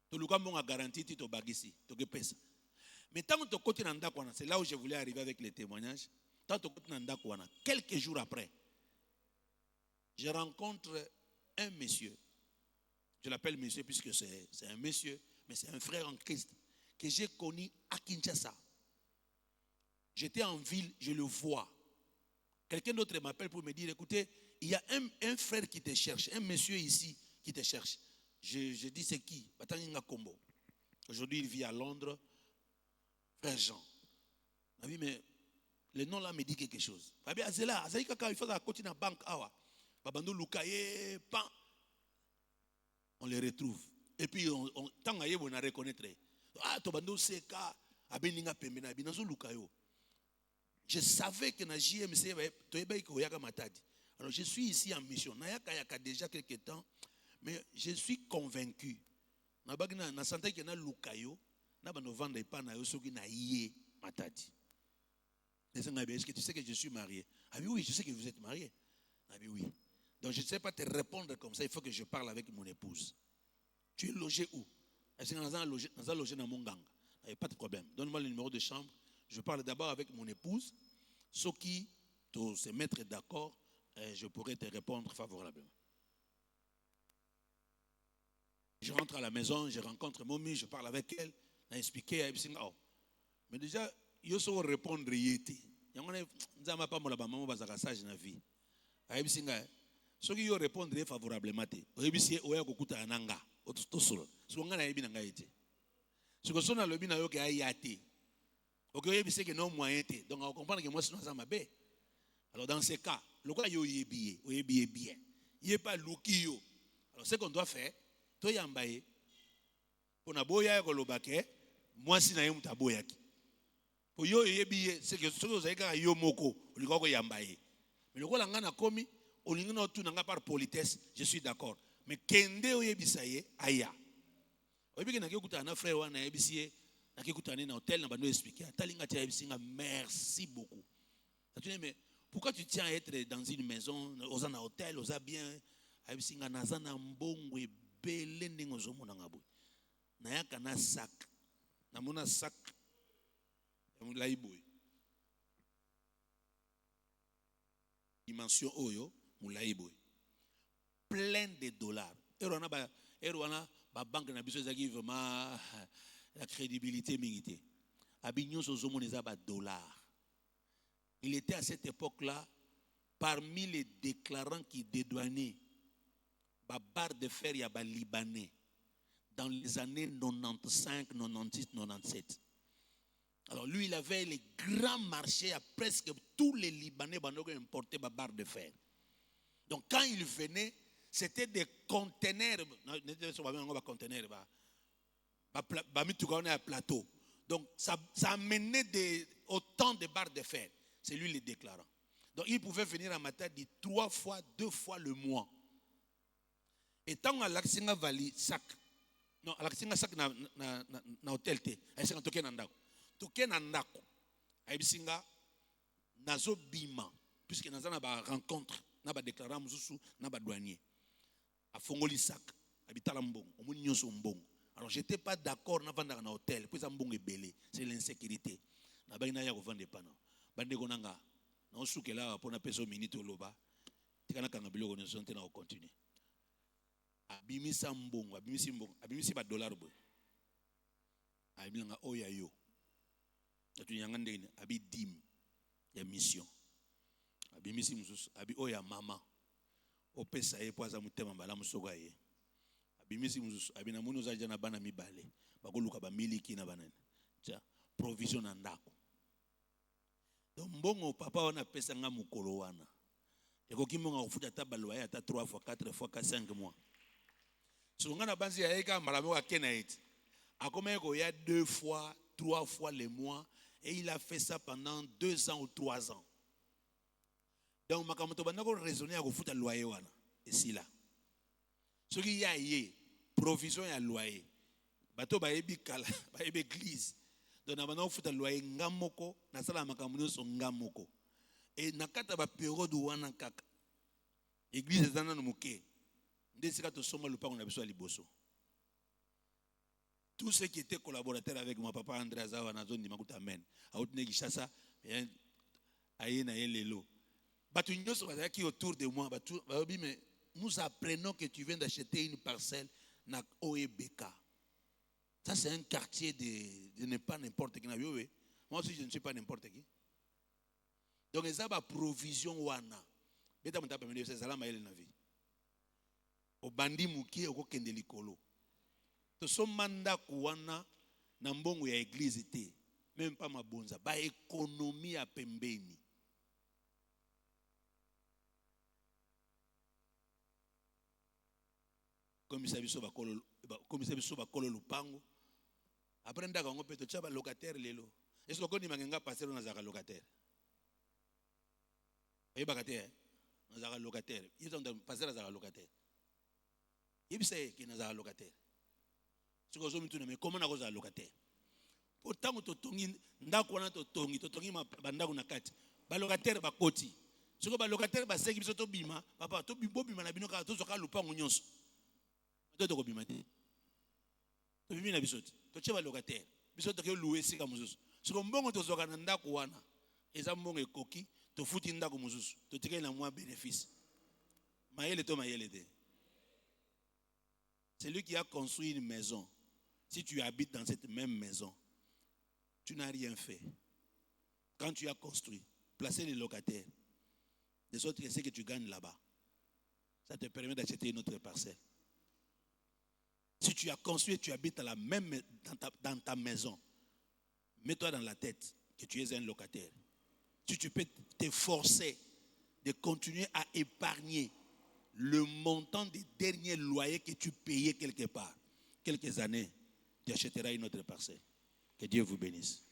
To luka mbongo garantie te to bagisi, to gepesa. Mais tant que tokoti na ndako wana, c'est là où je voulais arriver avec les témoignages. Tant que tokoti na ndako wana, quelques jours après, je rencontre un monsieur. Je l'appelle monsieur puisque c'est un monsieur, mais c'est un frère en Christ que j'ai connu à Kinshasa. J'étais en ville, je le vois. Quelqu'un d'autre m'appelle pour me dire, écoutez, il y a un frère qui te cherche, un monsieur ici qui te cherche. Je dis c'est qui? Aujourd'hui il vit à Londres, frère Jean. Oui, mais le nom là me dit quelque chose. Il faut à côté de la banque. On les retrouve. Et puis tant qu'on on a reconnaître. Ah, Tobando Seka, Abeninga Pemena, Binazo Lukayo. Je savais que na JMC, alors je suis ici en mission. Nayaka yaka déjà quelques temps, mais je suis convaincu. Na santé que na Lukayo, na bano vendre pas na yosoki na yé matadi. Est-ce que tu sais que je suis marié? Ah oui, je sais que vous êtes marié. Ah oui. Donc je ne sais pas te répondre comme ça, il faut que je parle avec mon épouse. Tu es logé où? Est-ce que nous allons loger dans mon gang? Il n'y a pas de problème. Donne-moi le numéro de chambre. Je parle d'abord avec mon épouse. Ce qui te se mettre d'accord, je pourrais te répondre favorablement. Je rentre à la maison, je rencontre Momi, je parle avec elle, je expliqué, mais déjà, il faut répondre yéti. Il y a pas mon maman bazaka sage na vie. Aïe singa, ceux qui répondre favorablement, oyebisie oya kokuta ananga, otosolo. Ce qu'on a ebi nanga yéti. Ce que son a le bina yoke ayate. Ok, oyebisie que non moyen te. Donc on comprend que moi sinon ça m'a bé. Alors dans ces cas, le quoi yo yebiye, oyebiye bien. Il est pas lukiyo. Alors ce qu'on doit faire, to yambaye. Pour na boya ko lobake, moi si na yemu taboyaki. Pour yo yebiye, c'est que ce que vous avez qu'à yo moko, oliko yambaye. Mais le quoi l'angana komi, olingana tout nanga par politesse, je suis d'accord. Mais kende oyebisaye aya. Oyebi na kekuta na frère wana yebisie, na kekuta na hôtel na bando expliquer. Talinga tia yebisinga merci beaucoup. Tu dis mais pourquoi tu tiens à être dans une maison, aux un hôtel, aux bien, yebisinga nazana mbongwe bele ndingo zomo na ngabo. Na yaka na sac. Na mona sac. Moulaiboy. Dimension Oyo, Moulaiboy. Plein de dollars. Erwana, ba banque na biso zaki vraiment la crédibilité militaire. Abignon sozomo neza ba dollars. Il était à cette époque-là parmi les déclarants qui dédouanaient ba barre de fer ya ba libanais dans les années 95, 96, 97. Alors lui, il avait les grands marchés à presque tous les Libanais qui importaient des barres de fer. Donc quand il venait, c'était des conteneurs, plateau. Donc ça amenait autant de barres de fer. C'est lui le déclarant. Donc il pouvait venir à Matadi 3 fois, 2 fois le mois. Et tant à l'Aksinga Valley, sac. Non, à l'Aksinga sac na hôtel T. Aïsanga toke nandako. Toke nandako. Aïbisinga nazo bima. Puisque naza na ba rencontre, na ba déclarant mususu, na ba douanier. A Fongoli sac, habitala mbongo, omoni nyonso mbongo. Alors j'étais pas d'accord na vendre na hôtel, puis ça mbongo belé, c'est l'insécurité. Na ba ina ya ko vendre pana. Bande konanga. Na osukela pona peso minute loba. Tikana kanga biloko ne sonte na o continuer. Abimisa mbongo, abimisi ba dollar boy. Abilanga oya yo. Atu nyanga ndene abi dim ya mission. Abimisi mususu abi oya mama. Opesa ye poza mutema mbala musoga ye. Abimisi mususu abina munu za jana bana mibale. Bakoluka ba miliki na banane. Tia provision na ndako. Donc mbongo papa wana pesa nga mukolo wana. Ekoki mbongo kufuta tabalwa ya ta 3 fois 4 fois 5 mois. Sungana banzi ya eka malamo akena eti. Akomeko ya 2 fois, 3 fois le mois et il a fait ça pendant 2 ans ou 3 ans. Donc makamoto bandako raisonner à kufuta loyer wana ici là. Ce qui y a yé provision ya loyer. Bato ba yebi kala, ba yebi église. Donc na bandako kufuta loyer ngamoko na sala makamono so ngamoko. Et nakata ba période wana kaka. Église zana no muke. Tous ceux qui étaient collaborateurs avec mon papa André Zawa na zone Makuta Amen, a outne Gishasa, Ayena Lelo. Batu nyoso bazaki autour de moi, batu mais nous apprenons que tu viens d'acheter une parcelle na Oebeka. Ça c'est un quartier de ne pas n'importe qui. Moi aussi je ne suis pas n'importe qui. Donc ils ont provision wana. Beta mutapa mende c'est salama ele na vie. Au bandi mukie au kende likolo. To somanda kuwana na mbongo ya église te, même pas mabonza, ba économie à pembeni. Comme ça biso ba kolo lupango. Après ndaka ngo peto tshaba locataire lelo. Est-ce que koni mangenga passer na zaka locataire? Et bakate na zaka locataire. Ils ont passer na zaka locataire. Il sait qu'il n'a pas locataire. Ce que je me dis, mais comment on a un locataire? Pourtant, tu tongi, ndako na tu tongi ma bandako na kati. Ba locataire ba koti. Ce que ba locataire ba seki biso to bima, papa to bima na bino ka to soka lupango nyonso. To to ko bima te. To bima na biso te. To che ba locataire. Biso to ke louer sika mususu. Ce que mbongo to soka na ndako wana. Eza mbongo ekoki, to futi ndako mususu. To tikela na mwa bénéfice. Mayele to mayele te. Celui qui a construit une maison, si tu habites dans cette même maison, tu n'as rien fait. Quand tu as construit, placé les locataires, de sorte que ce que tu gagnes là-bas, ça te permet d'acheter une autre parcelle. Si tu as construit et tu habites dans ta maison, mets-toi dans la tête que tu es un locataire. Si tu peux t'efforcer de continuer à épargner le montant des derniers loyers que tu payais quelque part, quelques années, tu achèteras une autre parcelle. Que Dieu vous bénisse.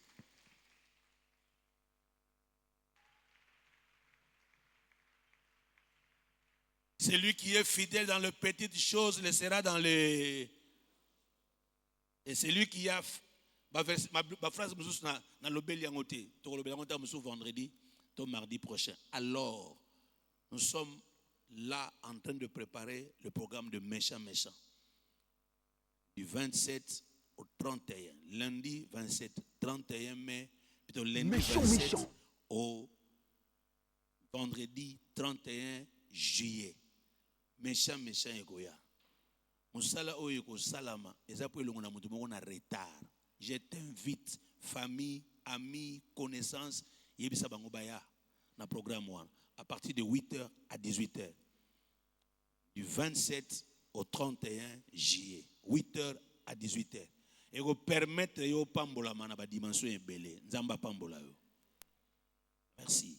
Celui qui est fidèle dans les petites choses le sera dans les... Et celui qui a... Ma phrase na lobeli yangote, to lobeli yangote musu vendredi, to mardi prochain. Alors, nous sommes là en train de préparer le programme de méchant. Du 27 au 31. Lundi 27, 31 mai, plutôt lundi 27 au vendredi 31 juillet. Méchant egoya. Musala oyeko salama, ezapo elongo na mutu moko na retard. Je t'invite, famille, amis, connaissances, yebisa bango baya na programme wana à partir de 8h à 18h. Du 27 au 31 juillet, 8h à 18h. Et vous permettre yo pambola mana ba dimension ebele, nzamba pambola yo. Merci.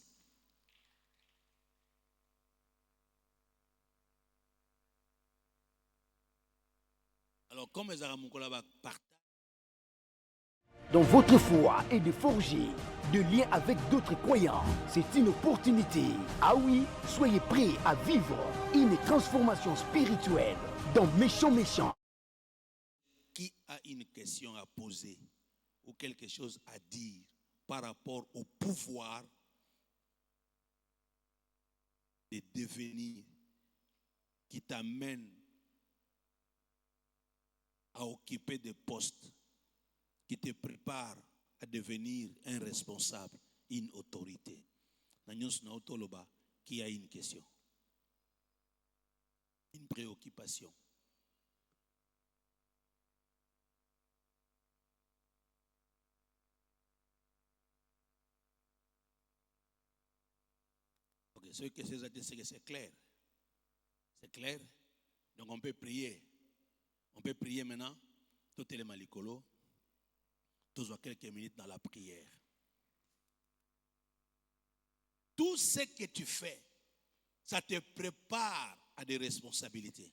Alors, comme les Aramukola partent. Dans votre foi et de forger de liens avec d'autres croyants, c'est une opportunité. Ah oui, soyez prêts à vivre une transformation spirituelle dans Méchant. Qui a une question à poser ou quelque chose à dire par rapport au pouvoir de devenir qui t'amène à occuper des postes qui te préparent à devenir un responsable, une autorité. Qui a une question, une préoccupation. Ok, ce que c'est clair. C'est clair. Donc on peut prier. On peut prier maintenant. Tout est le malikolo. Tous quelques minutes dans la prière. Tout ce que tu fais, ça te prépare à des responsabilités.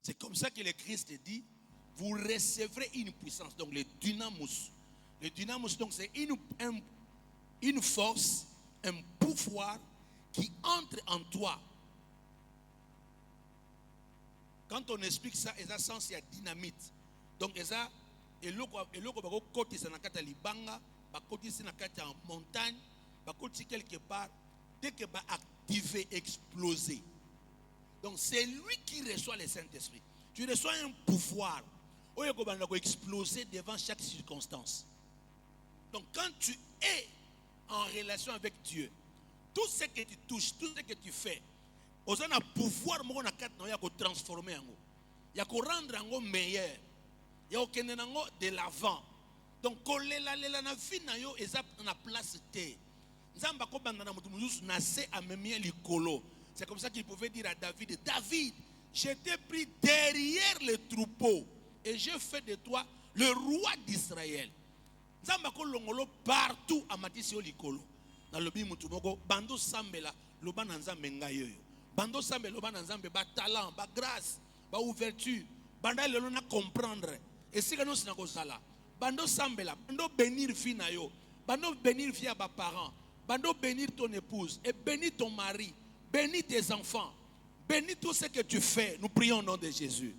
C'est comme ça que le Christ dit, vous recevrez une puissance. Donc le dynamus. Le dynamus, donc c'est une force, un pouvoir qui entre en toi. Quand on explique ça, il y a sens, il y a dynamite. Donc, il y a eloko côté na kata libanga, ba côté na kata montagne, ba côté quelque part, dès que ba activer, exploser. Donc, c'est lui qui reçoit le Saint-Esprit. Tu reçois un pouvoir. Oyeko ba exploser devant chaque circonstance. Donc, quand tu es en relation avec Dieu, tout ce que tu touches, tout ce que tu fais, on a pouvoir transformer en haut. Il y a rendre en haut meilleur. Il y a de l'avant. Donc, quand la vie na place T. C'est comme ça qu'il pouvait dire à David, David, je t'ai pris derrière le troupeau et je fais de toi le roi d'Israël. Partout à Matisio Likolo. Dans le bimutumoko, bando sambela, loba nanzambe ngayoyo. Bando sambe loba nanzambe ba talent, ba grâce, ba ouverture, banda lelo na comprendre. Et si nous sina kozala, bando sambela, bando bénir fina yo, bando bénir via ba parents, bando bénir ton épouse et bénir ton mari, bénir tes enfants, bénir tout ce que tu fais. Nous prions au nom de Jésus.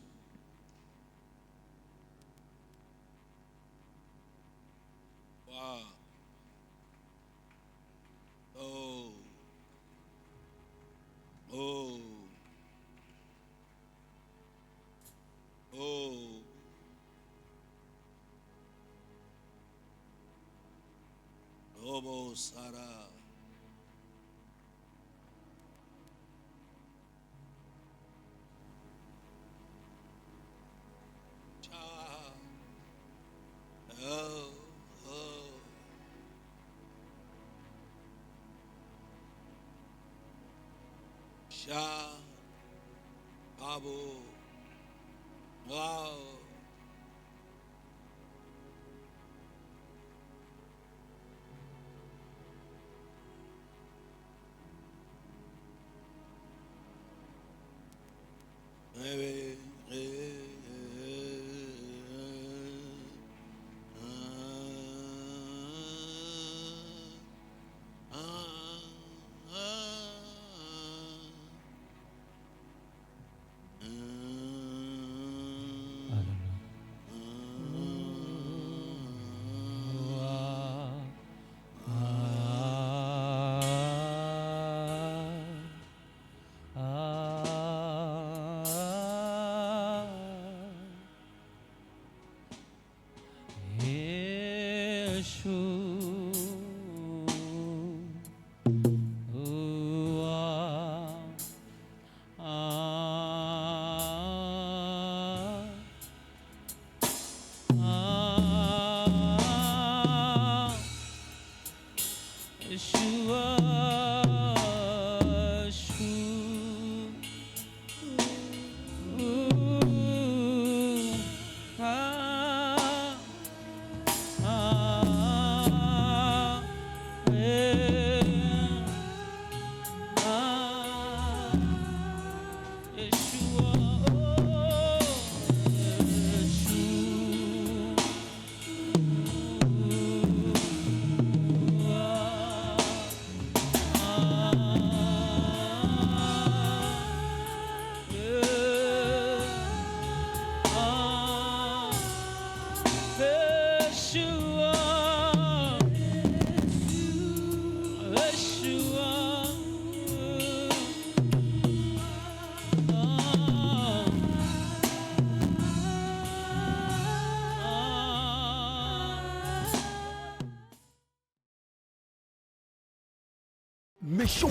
Wow. Oh. Oh. Oh. Oh, Sarah. Sha. Bravo. Wow.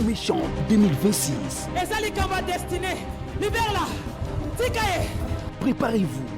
Méchant 2026. Et ça, les combats destinés. Libère là. Préparez-vous